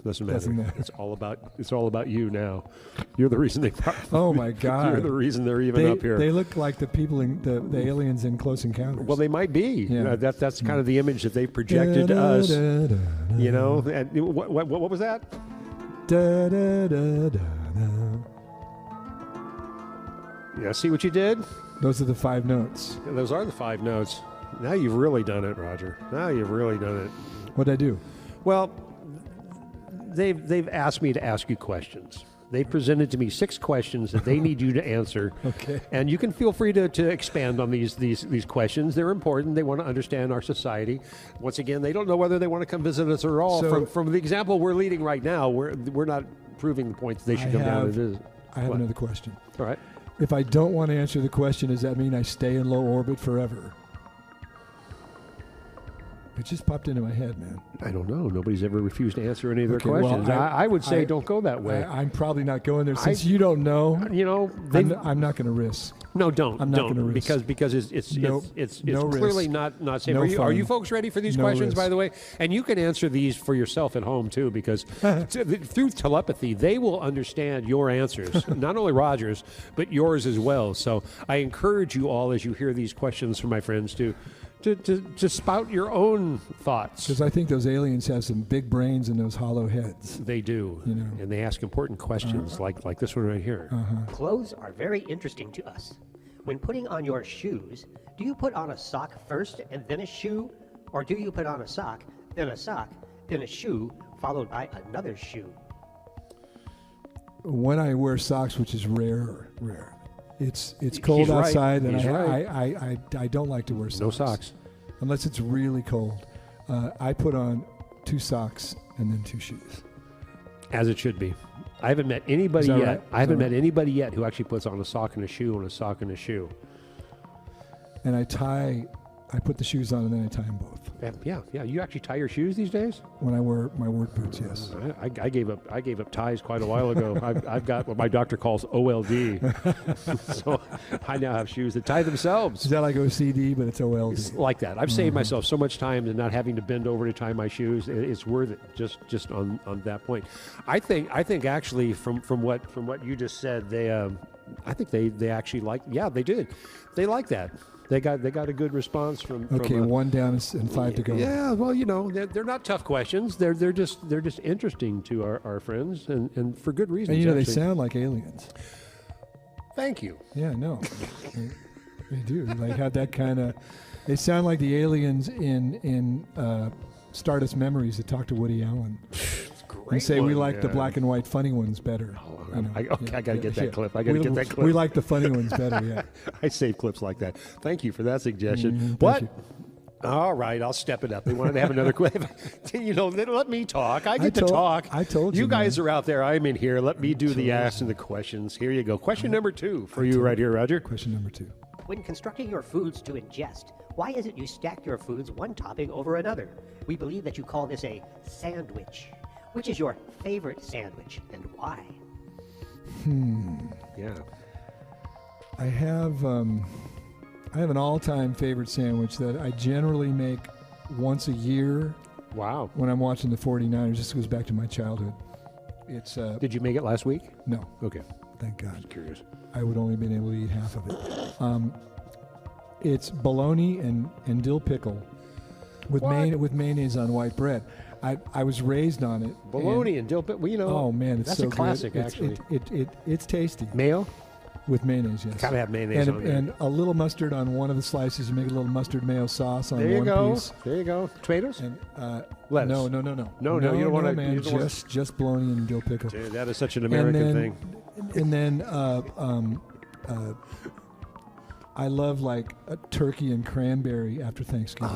It's all about you now. You're the reason they. Oh my God! You're the reason they're even up here. They look like the people in the aliens in Close Encounters. Well, they might be. Yeah. That's kind of the image that they projected to us. You know. And what was that? Da, da, da, da, da. Yeah, see what you did? Those are the 5 notes. Yeah, those are the 5 notes. Now you've really done it, Roger. Now you've really done it. What'd I do? Well, they've asked me to ask you questions. They presented to me 6 questions that they need you to answer. Okay. And you can feel free to expand on these questions. They're important. They want to understand our society. Once again, they don't know whether they want to come visit us or all. So, from the example we're leading right now, we're not proving the point that they should come down and visit. I have another question. All right. If I don't want to answer the question, does that mean I stay in low orbit forever? It just popped into my head, man. I don't know. Nobody's ever refused to answer any of their Okay, questions. well, I would say don't go that way. I'm probably not going there since you don't know. You know, I'm not going to risk. No, don't. I'm not going to risk because it's clearly not safe. No are you folks ready for these questions? By the way, and you can answer these for yourself at home too, because through telepathy they will understand your answers, not only Roger's but yours as well. So I encourage you all, as you hear these questions from my friends, to to spout your own thoughts. Because I think those aliens have some big brains and those hollow heads. They do, You know. and they ask important questions like this one right here. Clothes are very interesting to us. When putting on your shoes, do you put on a sock first and then a shoe? Or do you put on a sock, then a shoe, followed by another shoe? When I wear socks, which is rare. It's cold right. outside, and He's I don't like to wear socks. No socks. Unless it's really cold. I put on 2 socks and then 2 shoes. As it should be. I haven't met anybody Is that yet. right? I haven't met anybody yet who actually puts on a sock and a shoe and a sock and a shoe. And I put the shoes on and then I tie them both. Yeah. You actually tie your shoes these days? When I wear my work boots, yes. I gave up ties quite a while ago. I've got what my doctor calls OLD, so I now have shoes that tie themselves. Is that like OCD, but it's OLD? It's like that. I've saved myself so much time and not having to bend over to tie my shoes. It's worth it. Just on that point. I think actually from what you just said, I think they actually like. Yeah, they did. They like that. They got a good response from. Okay, 1 down and 5 to go. Yeah, well, they're not tough questions. They're just interesting to our friends and for good reasons. And they actually. sound like aliens. Thank you. Yeah, no, they do. Like have that kind of. They sound like the aliens in Stardust Memories that talk to Woody Allen. And say we like the black and white funny ones better. I got to get that clip. I got to get that clip. We like the funny ones better, yeah. I save clips like that. Thank you for that suggestion. Thank What? you. All right, I'll step it up. They wanted to have another clip. Let me talk. I get to talk. I told you. You guys man. are out there. I'm in here. Let me do the asking the questions. Here you go. Question number 2 for you right here, Roger. Question number 2. When constructing your foods to ingest, why is it you stack your foods one topping over another? We believe that you call this a sandwich. Which is your favorite sandwich and why? Yeah. I have an all-time favorite sandwich that I generally make once a year. Wow. When I'm watching the 49ers. This goes back to my childhood. It's Did you make it last week? no, Okay. thank God. Curious. I would only been able to eat half of it. It's bologna and dill pickle with What? with mayonnaise on white bread. I was raised on it. Bologna and dill pickle. Well, Oh man, it's that's so a classic. good. Actually, It's tasty mayo. with mayonnaise. Yes, Gotta have mayonnaise on there. and a little mustard on one of the slices. You make a little mustard mayo sauce on There you one go. piece. There you go. Tomatoes. And Lettuce. No. No, you don't wanna- man. you don't wanna- Just bologna and dill pickle. Dude, that is such an American thing. And then I love like a turkey and cranberry after Thanksgiving.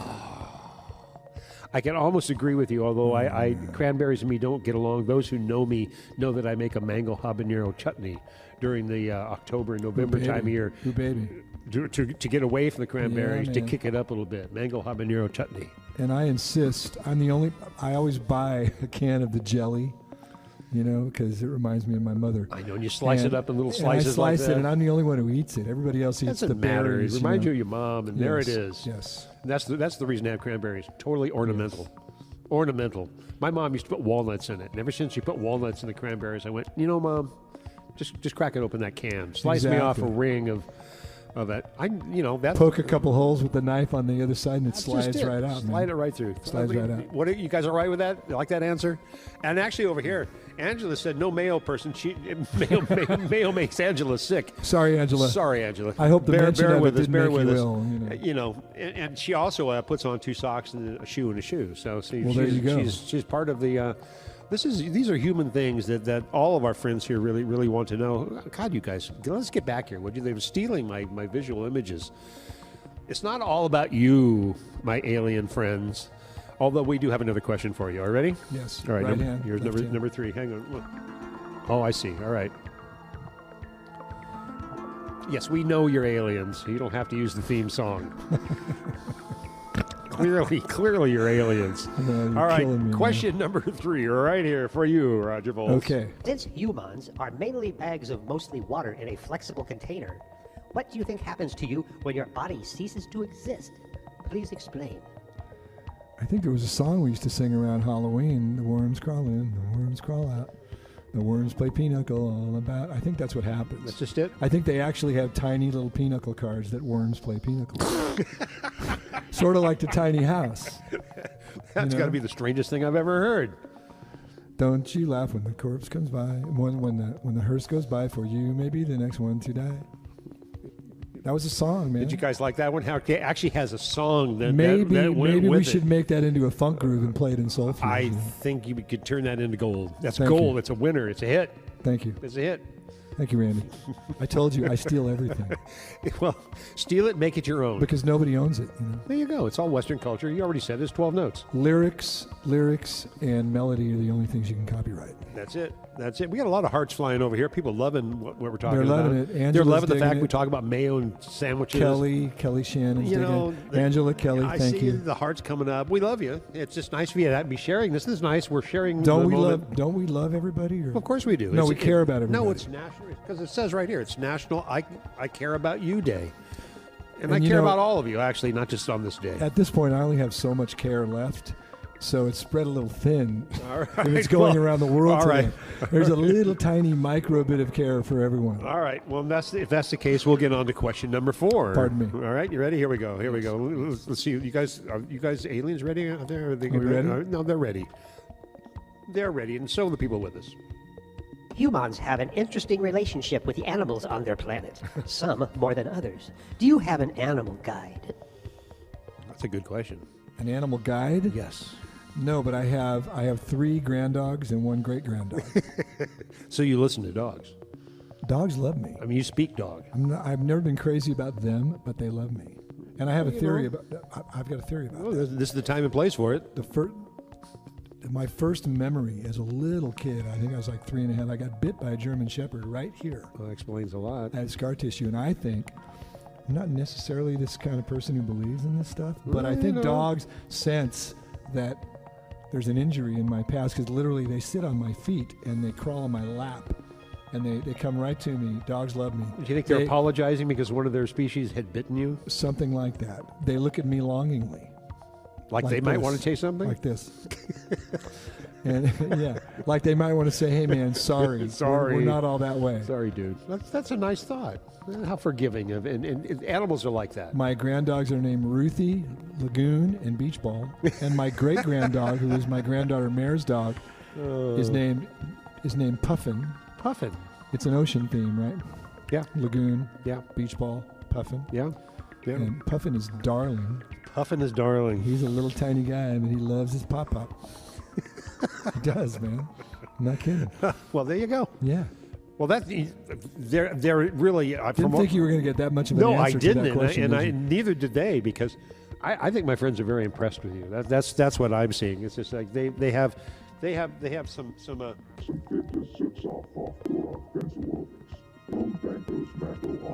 I can almost agree with you, although I cranberries and me don't get along. Those who know me know that I make a mango habanero chutney during the October and November time of year Ooh, baby. to get away from the cranberries, to man. kick it up a little bit. Mango habanero chutney. And I insist. I always buy a can of the jelly, because it reminds me of my mother. I know, and you slice it up in little and slices I slice like that. it, and I'm the only one who eats it. Everybody else eats the Doesn't matter. berries. It reminds you of your mom, and there it Yes, is. Yes. And that's the reason I have cranberries. Totally ornamental. Ornamental. My mom used to put walnuts in it, and ever since she put walnuts in the cranberries, I went, Mom, just crack it open that can. Slice me off a Exactly. ring of that. That's Poke a couple holes with the knife on the other side, and it that's slides just it. right out. Slide man. it right through. Slides right out. What? You guys all right with that? You like that answer? And actually, over here, Angela said no mayo person. Mayo makes Angela sick. Sorry, Angela. Sorry, Angela. I hope the mention bear of with it us. didn't Bear make with you us. ill. And she also puts on 2 socks and a shoe and a shoe. So see, Well, there you go. she's part of the. These are human things that all of our friends here really want to know. God, you guys, let's get back here, would you? They were stealing my visual images. It's not all about you, my alien friends. Although we do have another question for you. Are you ready? Yes. All right. Right hand, Here's left hand. number 3. Hang on. Look. Oh, I see. All right. Yes, we know you're aliens. So you don't have to use the theme song. Clearly, you're aliens. No, you're All right. killing me, Question number 3, right here for you, Roger Volz. Okay. Since humans are mainly bags of mostly water in a flexible container, what do you think happens to you when your body ceases to exist? Please explain. I think there was a song we used to sing around Halloween. The worms crawl in, the worms crawl out. The worms play pinochle all about. I think that's what happens. That's just it? I think they actually have tiny little pinochle cards that worms play pinochle. Sort of like the tiny house. That's got to be the strangest thing I've ever heard. Don't you laugh when the corpse comes by. When the hearse goes by for you, maybe the next one to die. That was a song, man. Did you guys like that one? How it actually has a song that maybe that went maybe with we it. should make that into a funk groove and play it in soul fusion. I think you could turn that into gold. That's Thank gold. you. It's a winner. It's a hit. Thank you. It's a hit. Thank you, Randy. I told you I steal everything Well, steal it, make it your own. because nobody owns it. You know? There you go. It's all Western culture. You already said there's 12 notes. Lyrics, and melody are the only things you can copyright. That's it. That's it. We got a lot of hearts flying over here. People loving what we're talking They're about. loving it. They're Angela's loving the digging fact it. we talk about mayo and sandwiches. Kelly Shannon's You digging know, it. Angela Kelly, I thank see you. the hearts coming up. We love you. It's just nice for you to be sharing this. This is nice. We're sharing. Don't the we moment. love everybody? Or? Of course we do. No, we care about everybody. No, it's national because it says right here. It's National I Care About You Day, and I you care know- about all of you. Actually, not just on this day. At this point, I only have so much care left, so it's spread a little thin. All right. And it's going Well, around the world all today. right. There's a little tiny micro bit of care for everyone. All right. Well, if that's the case, we'll get on to question number 4. Pardon me. All right. You ready? Here we go. Let's see. You guys aliens ready out there? Are they we ready? No, they're ready. They're ready, and so are the people with us. Humans have an interesting relationship with the animals on their planet, some more than others. Do you have an animal guide? That's a good question. An animal guide? Yes. No, but I have 3 granddogs and 1 great granddog. So you listen to dogs. Dogs love me. I mean, you speak dog. I've never been crazy about them, but they love me. And I have a you theory know. about. I've got a theory about Oh, that. this is the time and place for it. My first memory as a little kid, I think I was like 3 and a half. I got bit by a German Shepherd right here. Well, that explains a lot. I had scar tissue, and I think I'm not necessarily this kind of person who believes in this stuff, but I Well, think you know. dogs sense that there's an injury in my past because literally they sit on my feet and they crawl on my lap, and they come right to me. Dogs love me. Do you think they're apologizing because one of their species had bitten you? Something like that. They look at me longingly. Like they might want to say something? Like this. And yeah, like they might want to say, "Hey, man, sorry, Sorry. we're not all that way." Sorry, dude. That's a nice thought. How forgiving of and animals are like that. My granddogs are named Ruthie, Lagoon, and Beach Ball, and my great granddog, who is my granddaughter Mare's dog, is named Puffin. Puffin. It's an ocean theme, right? Yeah. Lagoon, Yeah. Beach Ball, Puffin, Yeah. Yeah. and Puffin is darling. Puffin is darling. He's a little tiny guy, but he loves his pop. He does, man. I'm not kidding. Well, there you go. Yeah. Well, they're really. Didn't think you were going to get that much of an No, I answer to didn't, that question. and did you? neither did they, because I think my friends are very impressed with you. That's what I'm seeing. It's just like they have some.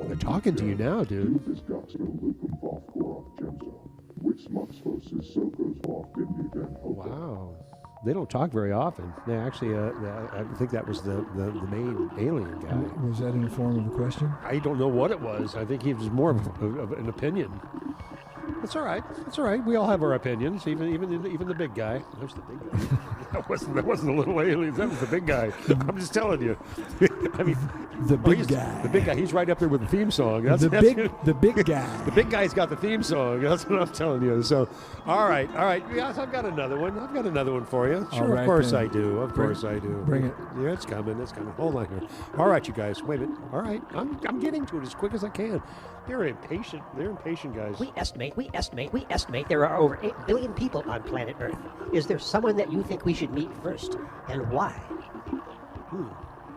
They're talking to you now, dude. Wow. They don't talk very often. They actually, I think that was the main alien guy. Was that in the form of a question? I don't know what it was. I think he was more of an opinion. That's all right. That's all right. We all have our opinions, even the big guy. There's the big guy. that wasn't the little aliens. That was the big guy. I'm just telling you. I mean, The big he's guy. The big guy. He's right up there with the theme song. The big guy. The big guy's got the theme song. That's what I'm telling you. So, all right. Yes, I've got another one. I've got another one for you. Sure, right, of course then. I do. Of course I do. Bring it. Yeah, it's coming. It's coming. Hold on here. All right, you guys. Wait a minute. All right. I'm getting to it as quick as I can. They're impatient. They're impatient, guys. We estimate there are over 8 billion people on planet Earth. Is there someone that you think we should meet first, and why?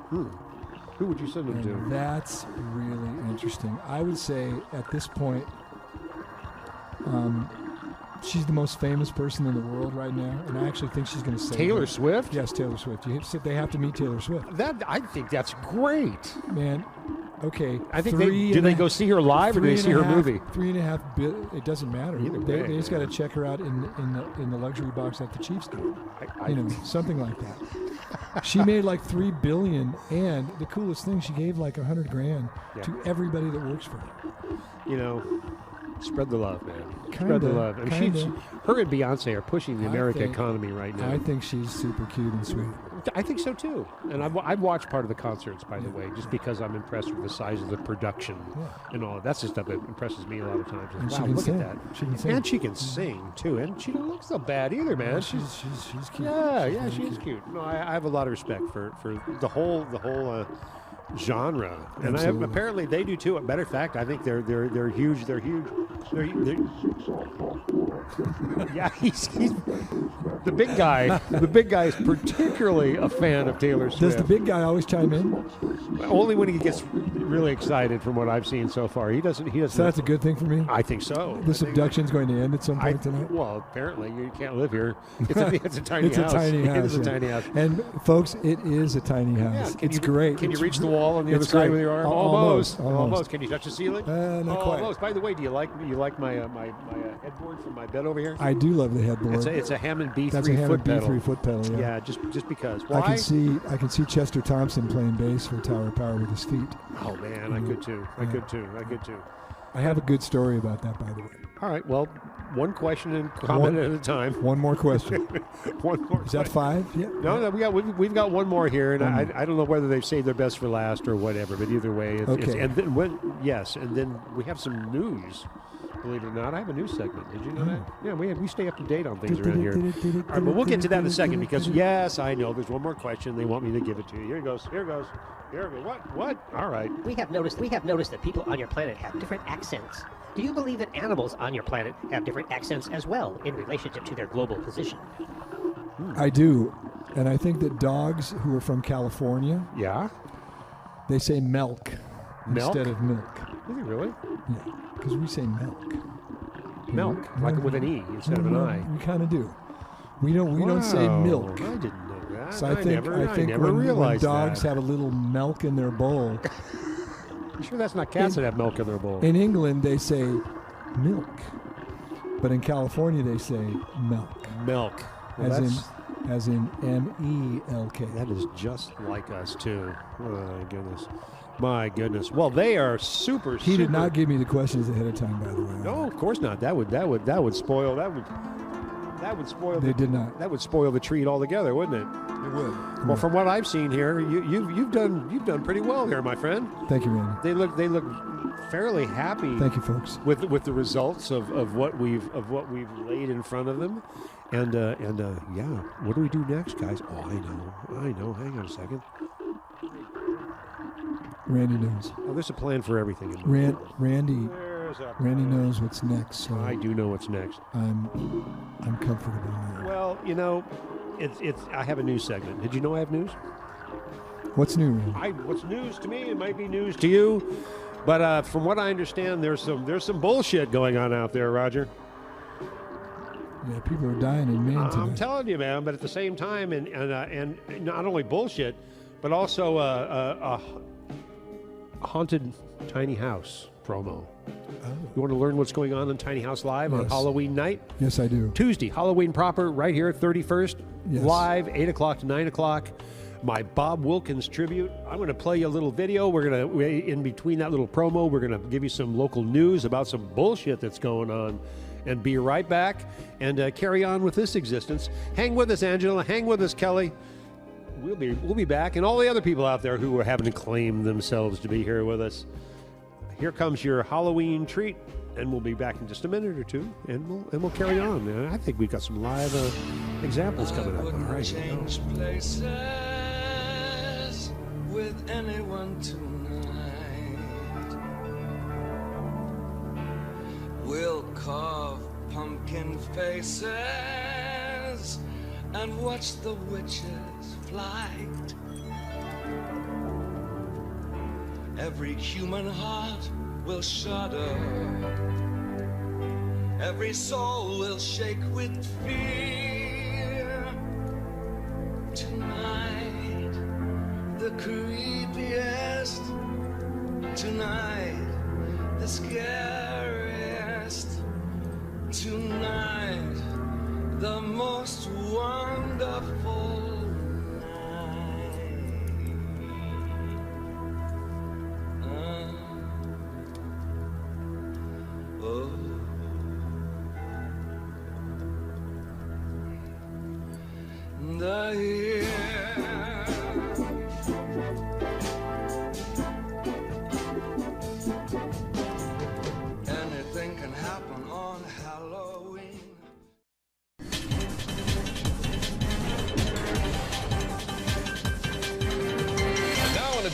Who would you send them to? That's really interesting. I would say at this point, she's the most famous person in the world right now, and I actually think she's going to say Taylor Swift? Yes, Taylor Swift. They have to meet Taylor Swift. I think that's great. Man, okay. I think they go see her live or do they see her movie? 3.5 billion. It doesn't matter. Either They way, just got to check her out in the luxury box at the Chiefs game. Something like that. She made like $3 billion, and the coolest thing, she gave like $100,000 to everybody that works for her. Spread the love, man. Spread Kinda, the love. And kinda. her and Beyonce are pushing the I American think- economy right now. I think she's super cute and sweet. I think so too. And I've watched part of the concerts, by the way, just because I'm impressed with the size of the production and all. That's the stuff that impresses me a lot of times. And Wow, she can look sing. at that. She can sing. And she can sing too. And she don't look so bad either, man. She's cute. Yeah, she is cute. No, I have a lot of respect for the whole genre, and apparently they do too. Matter of fact, I think they're huge. They're huge. Yeah, he's the big guy. The big guy is particularly a fan of Taylor Swift. Does the big guy always chime in? Only when he gets really excited. From what I've seen so far, he doesn't. So that's a good thing for me. I think so. This abduction's going to end at some point tonight. Well, apparently you can't live here. It's a tiny It's house. a tiny house. It is a yeah. tiny house. And folks, it is a tiny house. Yeah, it's great. Can you It's reach the wall on the other it's side great. with your arm? Almost. Can you touch the ceiling? Not quite. Almost. By the way, do you like my headboard from my bed over here? I do love the headboard. It's a Hammond B3 That's a Hammond foot pedal. B3 foot pedal. Yeah. Yeah, just because. Why? I can see Chester Thompson playing bass for Tower of Power with his feet. Oh man, I could too. I could too. I have a good story about that, by the way. All right. Well, one question and comment at a time. One more question. One more. Is that 5? Yeah. No, we've got one more here, and I don't know whether they've saved their best for last or whatever. But either way, Okay. and then and then we have some news. Believe it or not, I have a news segment. Did you know that? Yeah, we stay up to date on things around here. All right, but we'll get to that in a second because yes, I know there's one more question. They want me to give it to you. Here it goes. What? All right. We have noticed that people on your planet have different accents. Do you believe that animals on your planet have different accents as well in relationship to their global position? I do. And I think that dogs who are from California, Yeah. they say milk, instead of milk. Is it really? Yeah, because we say milk. Milk, like with an E instead of an I. We kind of do. We don't say Wow, milk. I didn't know that. So I think never when realized dogs that. have a little milk in their bowl, You sure that's not cats that have milk in their bowl? in England they say milk, but in California they say milk, Milk. Well, as in M-E-L-K. that is just like us too. Oh, my goodness. Well, they are super. He did not give me the questions ahead of time, by the way. No, of course not. That would spoil. That would spoil. They did not. That would spoil the treat altogether, wouldn't it? It would. Well, from what I've seen here, you've done pretty well here, my friend. Thank you, Randy. They look fairly happy. Thank you, folks. With the results of what we've laid in front of them, and yeah, what do we do next, guys? Oh, I know. Hang on a second. Randy knows. Oh, there's a plan for everything. Randy knows what's next. So I do know what's next. I'm comfortable now. Well, it's. I have a news segment. Did you know I have news? What's new, Randy? What's news to me? It might be news to you, but from what I understand, there's some bullshit going on out there, Roger. Yeah, people are dying in Maine today. I'm telling you, man. But at the same time, and not only bullshit, but also a haunted tiny house promo. You want to learn what's going on in Tiny House Live on Halloween night? Yes, I do. Tuesday, Halloween proper, right here at 31st, Yes. live, 8 o'clock to 9 o'clock. My Bob Wilkins tribute. I'm going to play you a little video. In between that little promo, we're going to give you some local news about some bullshit that's going on. And be right back and carry on with this existence. Hang with us, Angela. Hang with us, Kelly. We'll be back, and all the other people out there who are having to claim themselves to be here with us. Here comes your Halloween treat, and we'll be back in just a minute or two, and we'll carry on. And I think we've got some live examples coming up. All right. Change places with anyone tonight. We'll carve pumpkin faces and watch the witches' flight. Every human heart will shudder. Every soul will shake with fear. Tonight, the creepiest. Tonight, the scariest. Tonight, the most wonderful night. Oh. The year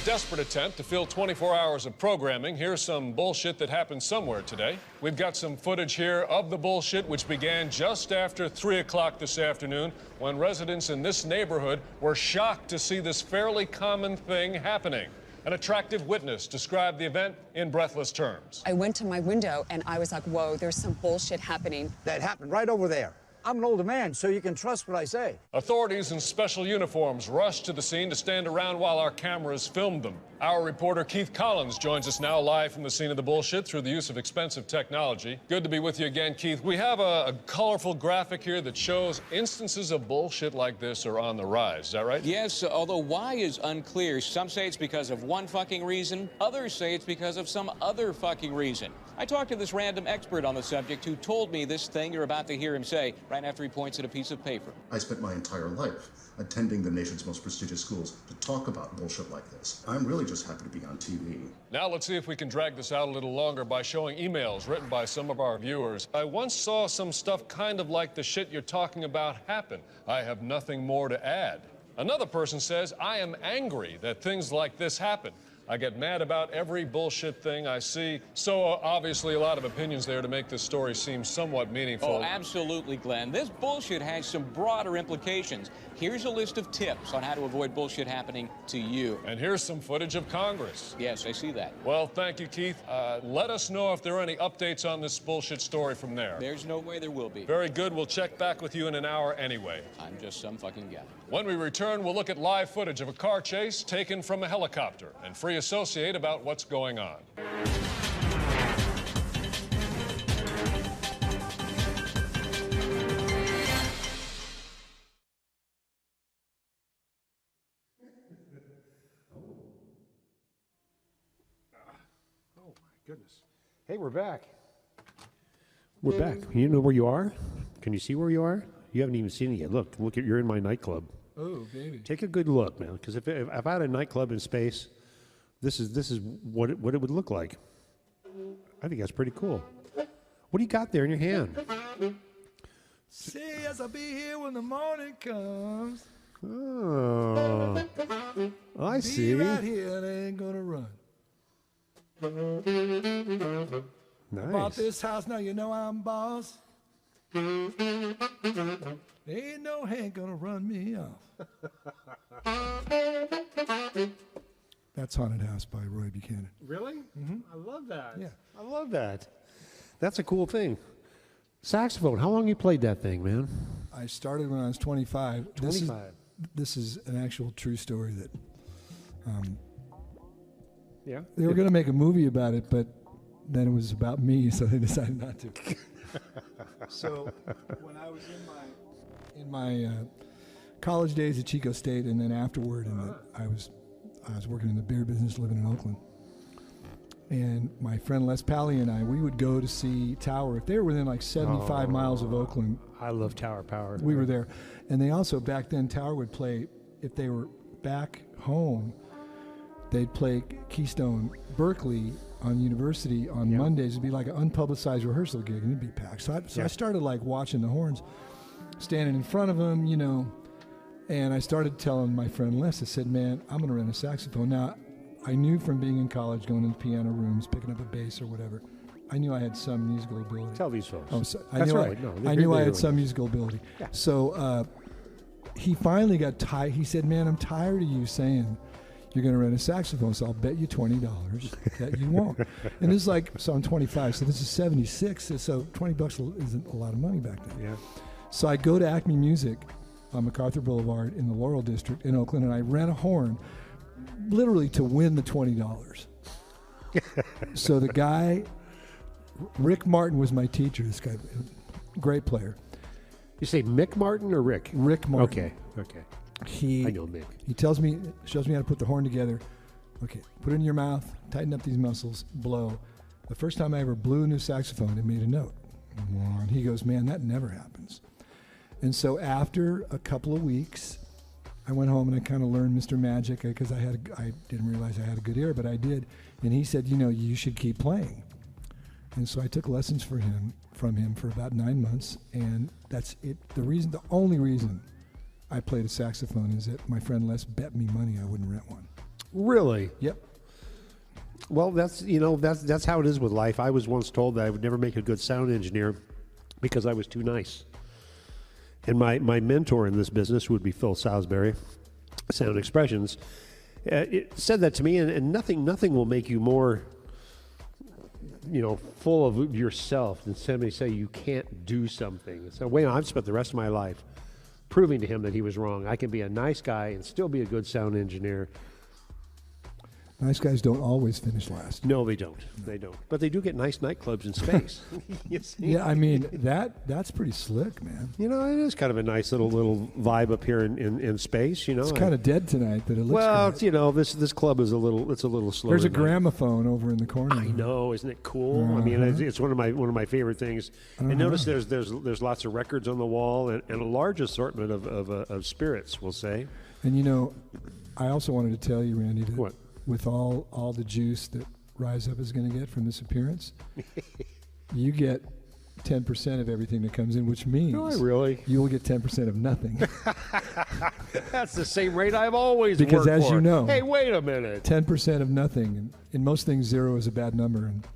desperate attempt to fill 24 hours of programming, here's some bullshit that happened somewhere today. We've got some footage here of the bullshit, which began just after 3 o'clock this afternoon, when residents in this neighborhood were shocked to see this fairly common thing happening. An attractive witness described the event in breathless terms. I went to my window and I was like, whoa, there's some bullshit happening. That happened right over there. I'm an older man, so you can trust what I say. Authorities in special uniforms rushed to the scene to stand around while our cameras filmed them. Our reporter Keith Collins joins us now live from the scene of the bullshit through the use of expensive technology. Good to be with you again, Keith. We have a colorful graphic here that shows instances of bullshit like this are on the rise. Is that right? Yes, although why is unclear. Some say it's because of one fucking reason. Others say it's because of some other fucking reason. I talked to this random expert on the subject who told me this thing you're about to hear him say right after he points at a piece of paper. I spent my entire life attending the nation's most prestigious schools to talk about bullshit like this. I'm really just happy to be on TV. Now let's see if we can drag this out a little longer by showing emails written by some of our viewers. I once saw some stuff kind of like the shit you're talking about happen. I have nothing more to add. Another person says, I am angry that things like this happen. I get mad about every bullshit thing I see. So obviously a lot of opinions there to make this story seem somewhat meaningful. Oh, absolutely, Glenn. This bullshit has some broader implications. Here's a list of tips on how to avoid bullshit happening to you. And here's some footage of Congress. Yes, I see that. Well, thank you, Keith. Let us know if there are any updates on this bullshit story from there. There's no way there will be. Very good. We'll check back with you in an hour anyway. I'm just some fucking guy. When we return, we'll look at live footage of a car chase taken from a helicopter and free associate about what's going on. Oh my goodness. Hey, we're back. We're back. You know where you are? Can you see where you are? You haven't even seen it yet. Look, you're in my nightclub. Oh, baby. Take a good look, man, because if I had a nightclub in space, this is what it would look like. I think that's pretty cool. What do you got there in your hand? Say yes, I'll be here when the morning comes. Oh, I see. Be right here, and I ain't gonna run. Bought Nice. this house, now you know I'm boss. Ain't no hand gonna run me off. That's Haunted House by Roy Buchanan. Really? Mm-hmm. I love that. Yeah. I love that. That's a cool thing. Saxophone. How long you played that thing, man? I started when I was 25. 25. This is an actual true story that Yeah. they were going to make a movie about it, but then it was about me, so they decided not to. So when I was in my college days at Chico State, and then afterward, I was working in the beer business, living in Oakland. And my friend Les Pally and I, we would go to see Tower. If they were within like 75 miles of Oakland, I love Tower Power. we were there. And they also, back then, Tower would play, if they were back home, they'd play Keystone Berkeley on University on Mondays. It'd be like an unpublicized rehearsal gig, and it'd be packed. So I started like watching the horns, standing in front of them, you know, and I started telling my friend Les, I said, man, I'm going to rent a saxophone. Now, I knew from being in college, going into piano rooms, picking up a bass or whatever, I knew I had some musical ability. Tell these folks. Oh, so That's right. I knew I had some musical ability. Yeah. So he finally got tired. He said, man, I'm tired of you saying you're going to rent a saxophone, so I'll bet you $20 that you won't. And this is like, so I'm 25, so this is 76, so $20 isn't a lot of money back then. Yeah. So I go to Acme Music on MacArthur Boulevard in the Laurel District in Oakland, and I rent a horn literally to win the $20. So the guy, Rick Martin was my teacher, this guy, great player. You say Mick Martin or Rick? Rick Martin. Okay. I know Mick. He shows me how to put the horn together. Okay, put it in your mouth, tighten up these muscles, blow. The first time I ever blew a new saxophone, it made a note. And he goes, man, that never happens. And so after a couple of weeks, I went home and I kind of learned Mr. Magic because I didn't realize I had a good ear, but I did. And he said, you should keep playing. And so I took lessons from him for about 9 months, and that's it. The only reason I played a saxophone is that my friend Les bet me money I wouldn't rent one. Really? Yep. Well, that's how it is with life. I was once told that I would never make a good sound engineer because I was too nice. And my mentor in this business would be Phil Salisbury, Sound Expressions. It said that to me, and nothing will make you more, full of yourself than somebody say you can't do something. So, I've spent the rest of my life proving to him that he was wrong. I can be a nice guy and still be a good sound engineer. Nice guys don't always finish last. No, they don't. They don't. But they do get nice nightclubs in space. You see? Yeah, I mean, that's pretty slick, man. It is kind of a nice little vibe up here in space. It's kind of dead tonight, but it looks great. This club is a little slower. There's a gramophone over in the corner. I know, isn't it cool? I mean, it's one of my favorite things. And notice there's lots of records on the wall and a large assortment of spirits, we'll say. And I also wanted to tell you, Randy, that what? With all the juice that Rise Up is going to get from this appearance, you get 10% of everything that comes in, which means you will get 10% of nothing. That's the same rate I've always because worked as for. you know, hey, wait a minute, 10% of nothing. And in most things, 0 is a bad number, and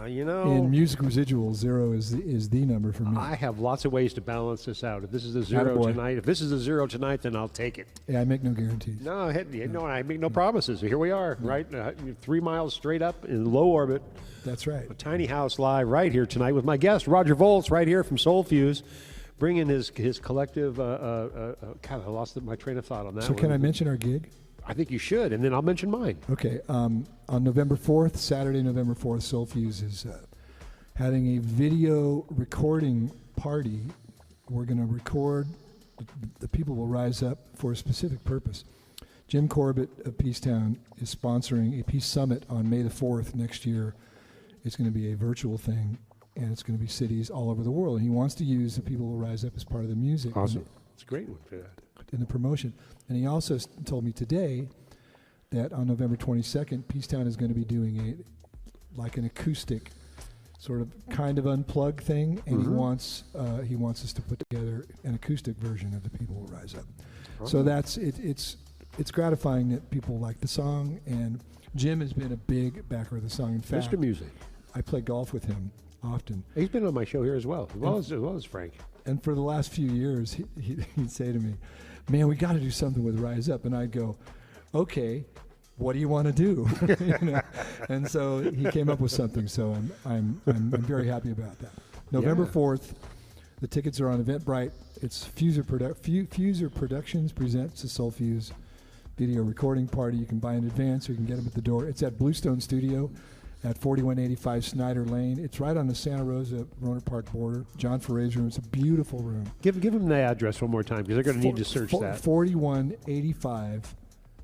in music residual, 0 is the number for me. I have lots of ways to balance this out. If this is a 0 tonight, then I'll take it. Yeah, I make no guarantees. No, I make no promises. Here we are, right? 3 miles straight up in low orbit. That's right. A tiny house live right here tonight with my guest, Roger Volz, right here from Soul Fuse, bringing his collective. God, I lost my train of thought on that. So can I mention our gig? I think you should, and then I'll mention mine. Okay. On November 4th, Saturday, November 4th, Soul Fuse is having a video recording party. We're going to record. The people will rise up for a specific purpose. Jim Corbett of Peacetown is sponsoring a Peace Summit on May the 4th next year. It's going to be a virtual thing, and it's going to be cities all over the world. And he wants to use the people who will rise up as part of the music. Awesome. It's a great one for that. In the promotion. And he also told me today that on November 22nd, Peacetown is going to be doing an acoustic sort of kind of unplugged thing, and he wants us to put together an acoustic version of The People Will Rise Up. So that's it. It's gratifying that people like the song, and Jim has been a big backer of the song. In fact, Mr. Music. I play golf with him often. He's been on my show here as well as Frank. And for the last few years, he'd say to me, "Man, we got to do something with Rise Up." And I'd go, "Okay, what do you want to do?" And so he came up with something. So I'm very happy about that. November 4th, the tickets are on Eventbrite. It's Fuser Productions presents the Soul Fuse video recording party. You can buy in advance or you can get them at the door. It's at Bluestone Studio at 4185 Snyder Lane. It's right on the Santa Rosa Rohnert Park border. John Ferre's room. It's a beautiful room. Give them the address one more time because they're going to need to search that. 4185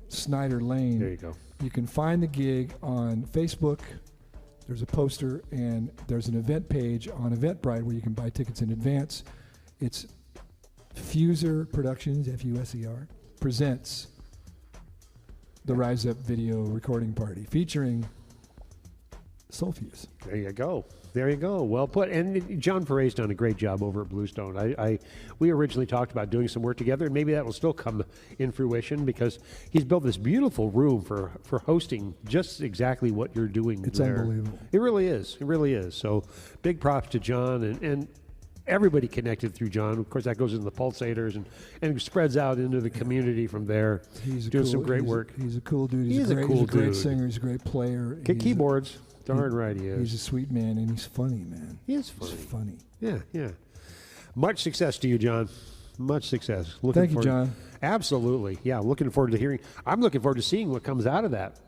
Snyder Lane. There you go. You can find the gig on Facebook. There's a poster and there's an event page on Eventbrite where you can buy tickets in advance. It's Fuser Productions, Fuser, presents the Rise Up video recording party featuring Soul Fuse. There you go. There you go. Well put. And John Ferre's done a great job over at Bluestone. We originally talked about doing some work together, and maybe that will still come in fruition because he's built this beautiful room for hosting just exactly what you're doing. It's there. unbelievable. It really is. It really is. So big props to John and everybody connected through John. Of course, that goes into the pulsators and spreads out into the community from there. He's doing some great work. He's a cool dude. He's a great singer. He's a great player. Get keyboards. Darn right he is. He's a sweet man, and he's funny, man. He is funny. He's funny. Yeah, yeah. Much success to you, John. Much success. Thank you, John. Absolutely. Yeah, I'm looking forward to seeing what comes out of that.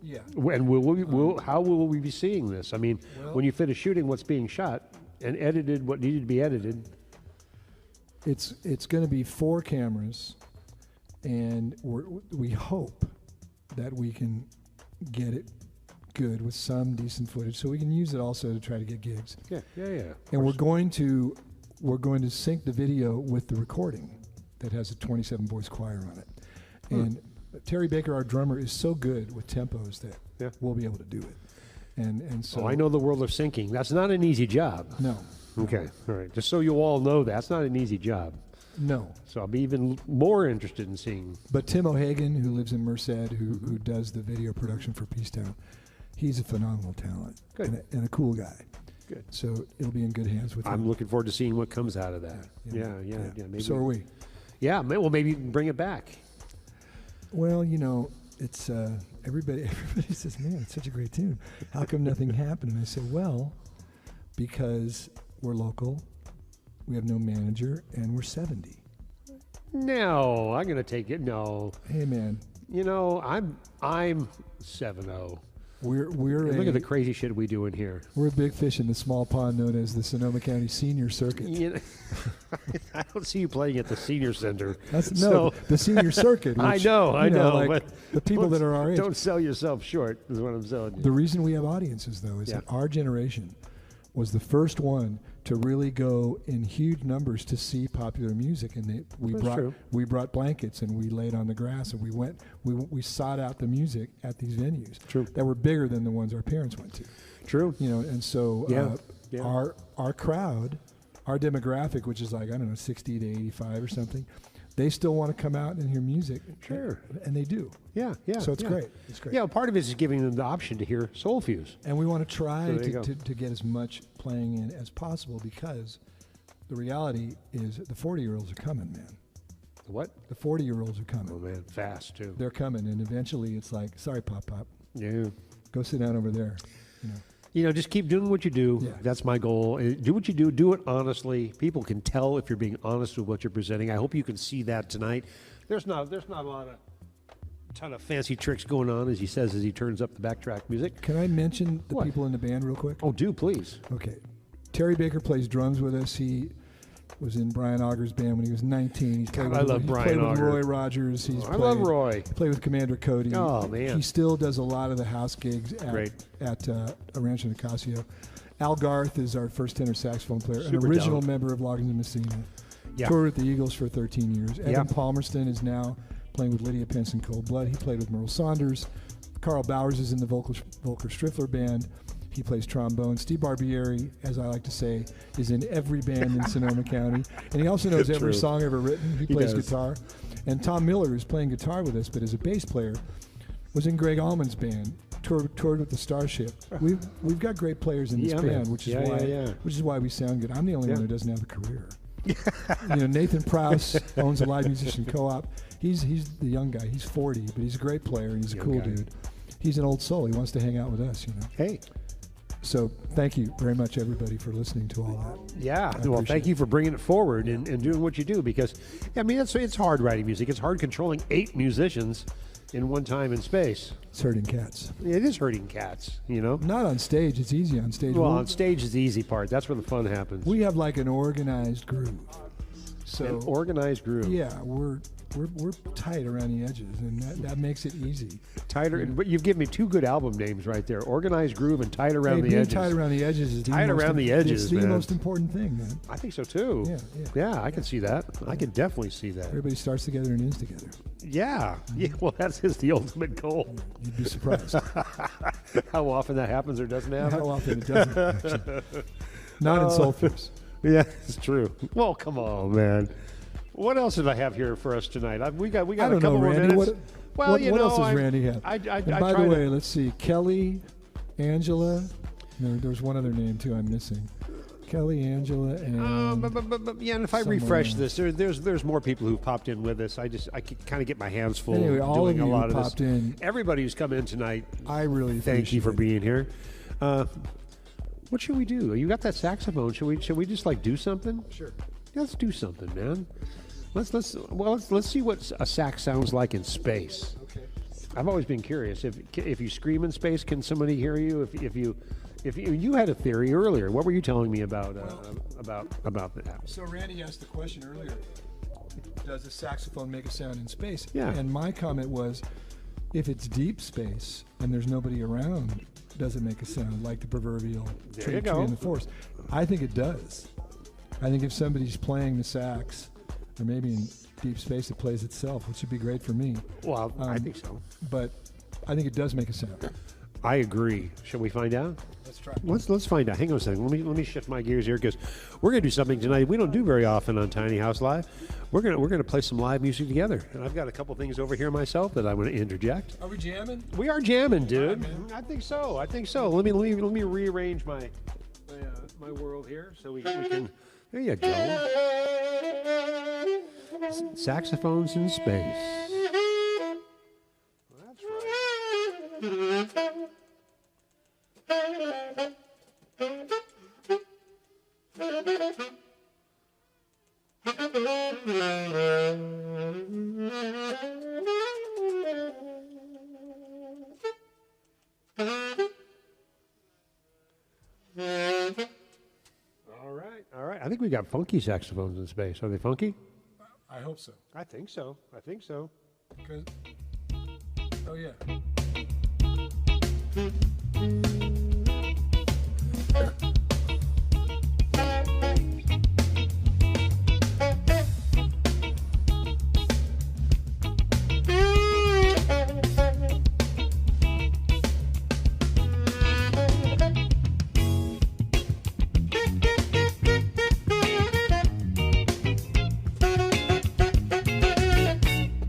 Yeah. And how will we be seeing this? I mean, when you finish shooting what's being shot and edited what needed to be edited. It's going to be 4 cameras, and we hope that we can get it good with some decent footage, so we can use it also to try to get gigs. Yeah. And we're going to sync the video with the recording that has a 27 voice choir on it. And Terry Baker, our drummer, is so good with tempos that we'll be able to do it. And so I know the world of syncing. That's not an easy job. No. Okay. All right. Just so you all know, that's not an easy job. No. So I'll be even more interested in seeing. But Tim O'Hagan, who lives in Merced, who does the video production for Peacetown, he's a phenomenal talent. Good. And a cool guy. Good. So it'll be in good hands with him. I'm looking forward to seeing what comes out of that. Yeah. Maybe. So are we. Yeah, well, maybe bring it back. Well, you know, it's everybody says, man, it's such a great tune. How come nothing happened? And I say, well, because we're local, we have no manager, and we're 70. No, I'm going to take it. No. Hey, man. You know, I'm 7-0. We're look at the crazy shit we do in here. We're a big fish in the small pond known as the Sonoma County Senior Circuit. You know, I don't see you playing at the senior center. The senior circuit. Which, I know, like but the people that are our age. Don't sell yourself short, is what I'm telling you. The reason we have audiences, though, is that our generation was the first one to really go in huge numbers to see popular music, and we brought blankets and we laid on the grass and we sought out the music at these venues that were bigger than the ones our parents went to. True. You know, and so our crowd, our demographic, which is like, I don't know, 60 to 85 or something, they still want to come out and hear music. Sure. And they do. Yeah. So it's great. It's great. Yeah, part of it is giving them the option to hear Soul Fuse. And we want to try to get as much playing in as possible, because the reality is the 40-year-olds are coming, man. What? The 40-year-olds are coming. Oh, man, fast, too. They're coming, and eventually it's like, sorry, Pop. Yeah. Go sit down over there. You know, just keep doing what you do. Yeah. That's my goal. Do what you do. Do it honestly. People can tell if you're being honest with what you're presenting. I hope you can see that tonight. There's not a ton of fancy tricks going on, as he says, as he turns up the backtrack music. Can I mention the people in the band real quick? Oh, do, please. Okay. Terry Baker plays drums with us. He was in Brian Auger's band when he was 19. He's played with Roy Rogers. I love Roy. Played with Commander Cody. Oh, man. He still does a lot of the house gigs at Rancho Nicasio. Al Garth is our first tenor saxophone player, an original member of Loggins and Messina. Yeah. Toured with the Eagles for 13 years. Evan Palmerston is now playing with Lydia Penson Cold Blood. He played with Merle Saunders. Carl Bowers is in the Volker Striffler band. He plays trombone. Steve Barbieri, as I like to say, is in every band in Sonoma County. And he also knows every song ever written. He plays guitar. And Tom Miller, who's playing guitar with us, but as a bass player, was in Greg Allman's band, toured with the Starship. We've got great players in this band, which is why we sound good. I'm the only one who doesn't have a career. Nathan Prowse owns a live musician co-op. He's the young guy. He's 40, but he's a great player. And he's a cool dude. He's an old soul. He wants to hang out with us, Hey. So thank you very much, everybody, for listening to all that. Yeah, well, thank you for bringing it forward and doing what you do, because, I mean, it's hard writing music. It's hard controlling 8 musicians in one time and space. It's hurting cats. It is hurting cats, Not on stage. It's easy on stage. Well, on stage is the easy part. That's where the fun happens. We have like an organized groove. An organized groove. Yeah, we're tight around the edges, and that makes it easy. Tighter, but you've given me 2 good album names right there: Organized Groove and Tight Around the Edges. Tight around the edges is it's the most important thing, man. I think so too. Yeah, I can see that. I can definitely see that. Everybody starts together and ends together. Yeah. Well, that's the ultimate goal. You'd be surprised how often that happens or doesn't happen. How often it doesn't. Not in Soul Fuse. Yeah, it's true. Well, come on, man. What else did I have here for us tonight? We got I don't a couple know, Randy. more minutes. What else does Randy have? And by the way, let's see. Kelly, Angela. No, there's one other name too I'm missing. Kelly, Angela, and and if I refresh this, there's more people who popped in with us. I kind of get my hands full. Anyway, all doing of you a lot who of popped this. in. Everybody who's come in tonight. I really thank you for being here. What should we do? You got that saxophone? Should we just like do something? Sure. Yeah, let's do something, man. Let's see what a sax sounds like in space. Okay. I've always been curious if you scream in space, can somebody hear you? If you had a theory earlier, what were you telling me about that? So Randy asked the question earlier: does a saxophone make a sound in space? Yeah. And my comment was, if it's deep space and there's nobody around, does it make a sound like the proverbial tree in the forest? I think it does. I think if somebody's playing the sax, or maybe in deep space it plays itself, which would be great for me. Well, I think so. But I think it does make a sound. I agree. Shall we find out? Let's try. Let's find out. Hang on a second. Let me shift my gears here because we're gonna do something tonight we don't do very often on Tiny House Live. We're gonna play some live music together, and I've got a couple things over here myself that I want to interject. Are we jamming? We are jamming, dude. Right, I think so. Let me rearrange my world here so we can. There you go. Saxophones in space. That's right. All right. I think we got funky saxophones in space. Are they funky? I hope so. I think so. Because, oh yeah.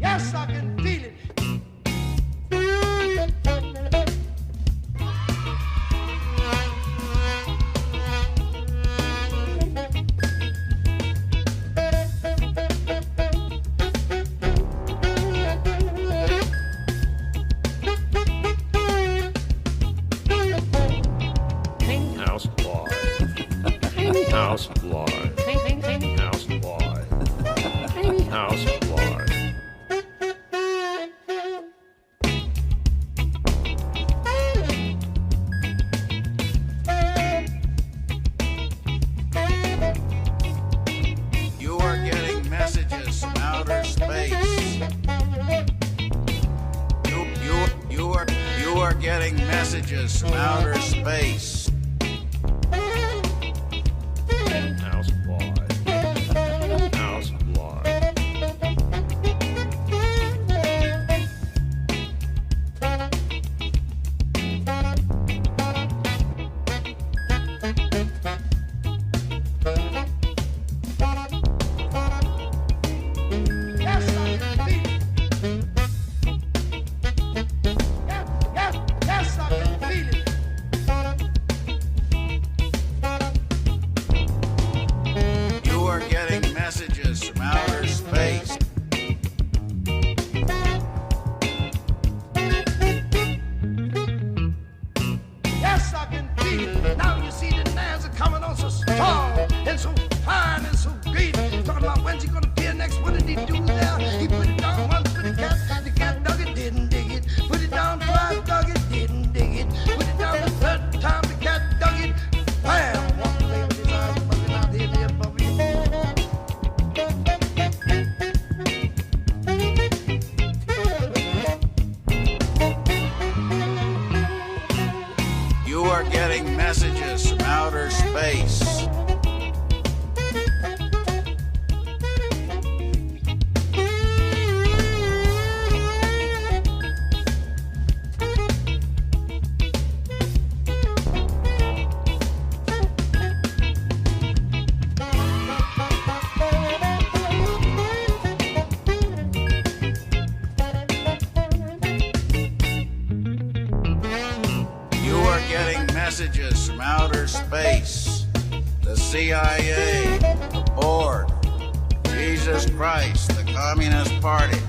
Yes, I can feel it. House Live. House Live. House Live. House Live. You are getting messages from outer space. You are getting messages from outer space. House Live. House Live. Yes, I can feel it. Yes, I can feel it. You are getting messages from outer space. Yes, I can feel it. Now you see the nails are coming on so strong and so fine and so great. Talking about when's he gonna appear next? What did he do there? He put it down once for the cat dug it, didn't dig it. Put it down twice, dug it, didn't dig it. Put it down the third time, the cat dug it. Bam! Walked away with his eyes bugging out here, there, Bobby. You are getting messages from outer space. You are getting messages from outer space. The CIA, the board, Jesus Christ, the Communist Party,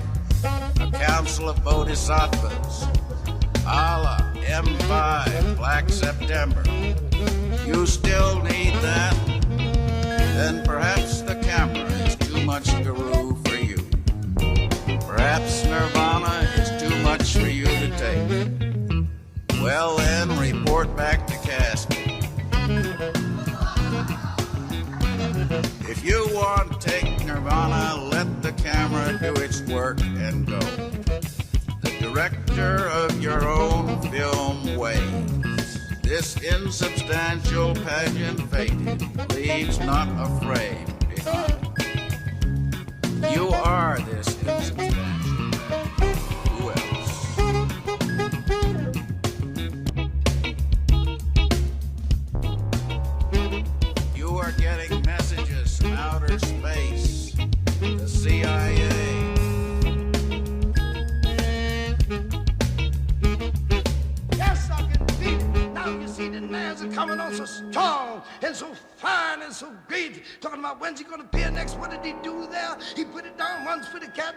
a council of bodhisattvas, Allah, M5, Black September. You still need that? Then perhaps the camera is too much guru for you. Perhaps Nirvana is too much for you to take. Well then, report back to casting. If you want to take Nirvana, let the camera do its work and go. The director of your own film waits. This insubstantial pageant faded, leaves not a frame behind. You are this insubstantial pageant. Who else? on so strong and so fine and so great. Talking about when's he gonna appear next? What did he do there? He put it down once for the cat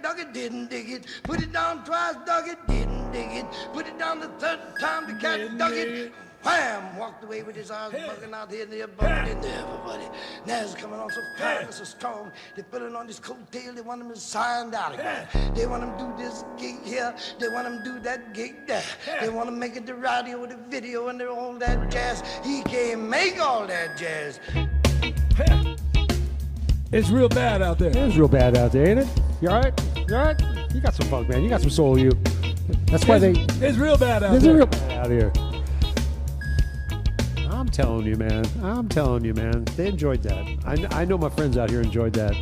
dug it, didn't dig it. Put it down twice, dug it, didn't dig it. Put it down the third time, the cat dug it. Wham! Walked away with his eyes bugging out here and there, bugging in there, everybody. Now it's coming on so fine and so strong. They're putting on this coattail. They want him to sign out again. They want him to do this gig here. They want him to do that gig there. They want to make it the radio, the video, and all that jazz. He can't make all that jazz. It's real bad out there. It's real bad out there, ain't it? You all right? You all right? You got some funk, man. You got some soul, you. That's why It's real bad out there. It's real bad out here. I'm telling you, man. I'm telling you, man. They enjoyed that. I know my friends out here enjoyed that.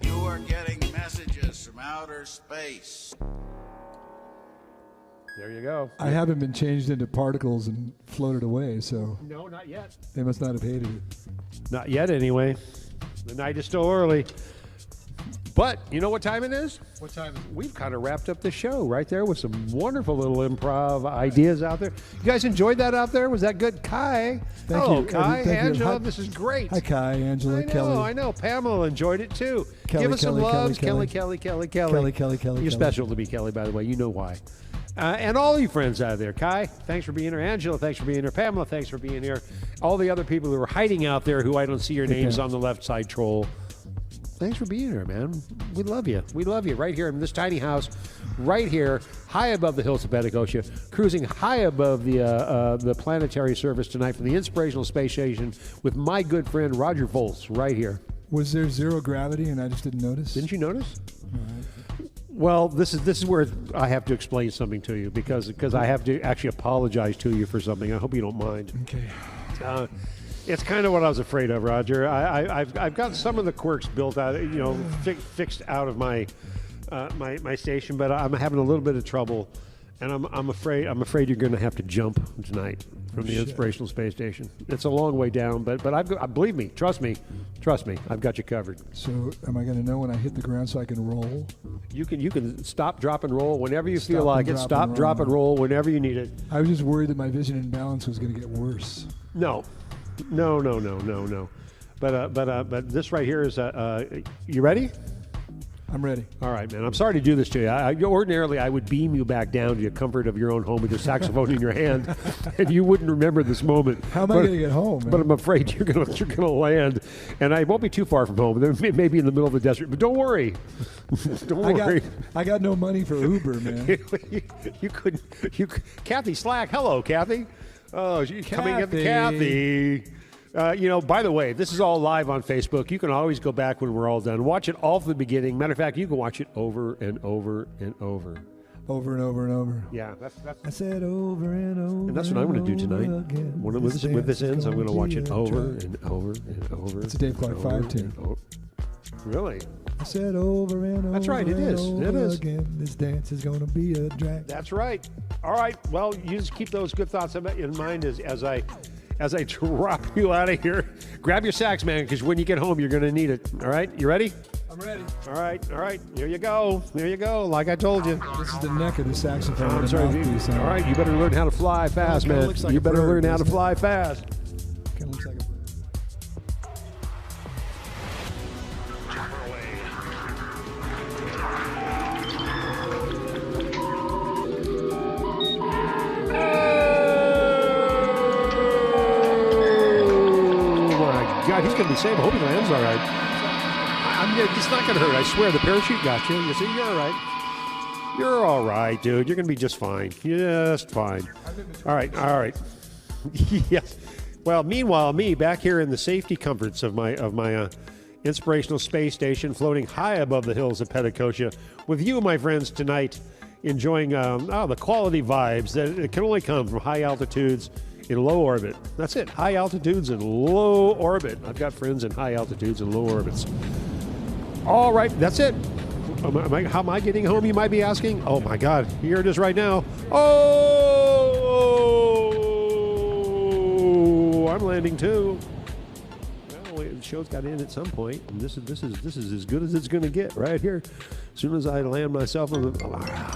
You are getting messages from outer space. There you go. I haven't been changed into particles and floated away, so. No, not yet. They must not have hated it. Not yet, anyway. The night is still early. But you know what time it is? What time is it? We've kind of wrapped up the show right there with some wonderful little improv ideas out there. You guys enjoyed that out there? Was that good? Kai? Thank Hello, you. Kai, Thank you. Angela, Hi. this is great. Hi, Kai, Angela, Kelly. I know. Pamela enjoyed it too. Kelly, Give us some Kelly, loves. Kelly, Kelly. Kelly, You're Kelly. special to me, Kelly, by the way. You know why. And all you friends out there. Kai, thanks for being here. Angela, thanks for being here. Pamela, thanks for being here. All the other people who are hiding out there who I don't see your names on the left side troll. Thanks for being here, man. We love you. We love you right here in this tiny house, right here, high above the hills of Petticoat, cruising high above the planetary surface tonight from the Inspirational Space Station with my good friend Roger Volz right here. Was there zero gravity and I just didn't notice? Didn't you notice? All right. Well, this is where I have to explain something to you because I have to actually apologize to you for something. I hope you don't mind. Okay. It's kind of what I was afraid of, Roger. I've got some of the quirks built out, fixed out of my my station, but I'm having a little bit of trouble, and I'm afraid you're going to have to jump tonight from the Inspirational Space Station. It's a long way down, but believe me, trust me, I've got you covered. So am I going to know when I hit the ground so I can roll? You can stop, drop, and roll whenever you feel like it. Stop, drop, and roll whenever you need it. I was just worried that my vision and balance was going to get worse. No. But this right here is, you ready? I'm ready. All right, man. I'm sorry to do this to you. Ordinarily, I would beam you back down to the comfort of your own home with your saxophone in your hand, and you wouldn't remember this moment. How am I going to get home, man? But I'm afraid you're gonna land, and I won't be too far from home. Maybe in the middle of the desert, but don't worry. Don't worry. I got no money for Uber, man. you couldn't. Kathy Slack. Hello, Kathy. Oh, she's coming in, Kathy. By the way, this is all live on Facebook. You can always go back when we're all done. Watch it all from the beginning. Matter of fact, you can watch it over and over and over. Over and over and over. Yeah, that's I said over and over. And that's what I'm going to do tonight. When this ends, I'm going to watch it over and over and over. It's a Dave Clark 5 tune. Really? I said over and over. That's right, it is. It is. Again. This dance is going to be a drag. That's right. All right. Well, you just keep those good thoughts in mind as I drop you out of here. Grab your sax, man, because when you get home, you're going to need it. All right? You ready? I'm ready. All right. Here you go. Like I told you. This is the neck of the saxophone. I'm sorry. All right. You better learn how to fly fast, man. You better learn how to fly fast. Kind of looks like a bird. God, he's going to be safe. I hope he lands all right. It's not going to hurt. I swear. The parachute got you. You see, you're all right. You're all right, dude. You're going to be just fine. Just fine. All right. Yes. Well, meanwhile, me back here in the safety comforts of my Inspirational Space Station, floating high above the hills of Petticoat, with you, my friends, tonight, enjoying the quality vibes that can only come from high altitudes in low orbit. That's it. High altitudes and low orbit. I've got friends in high altitudes and low orbits. All right, that's it. How am I getting home, you might be asking? Oh, my God. Here it is right now. Oh, I'm landing too. Well, the show's got to end at some point, and this is as good as it's going to get right here. As soon as I land myself on the...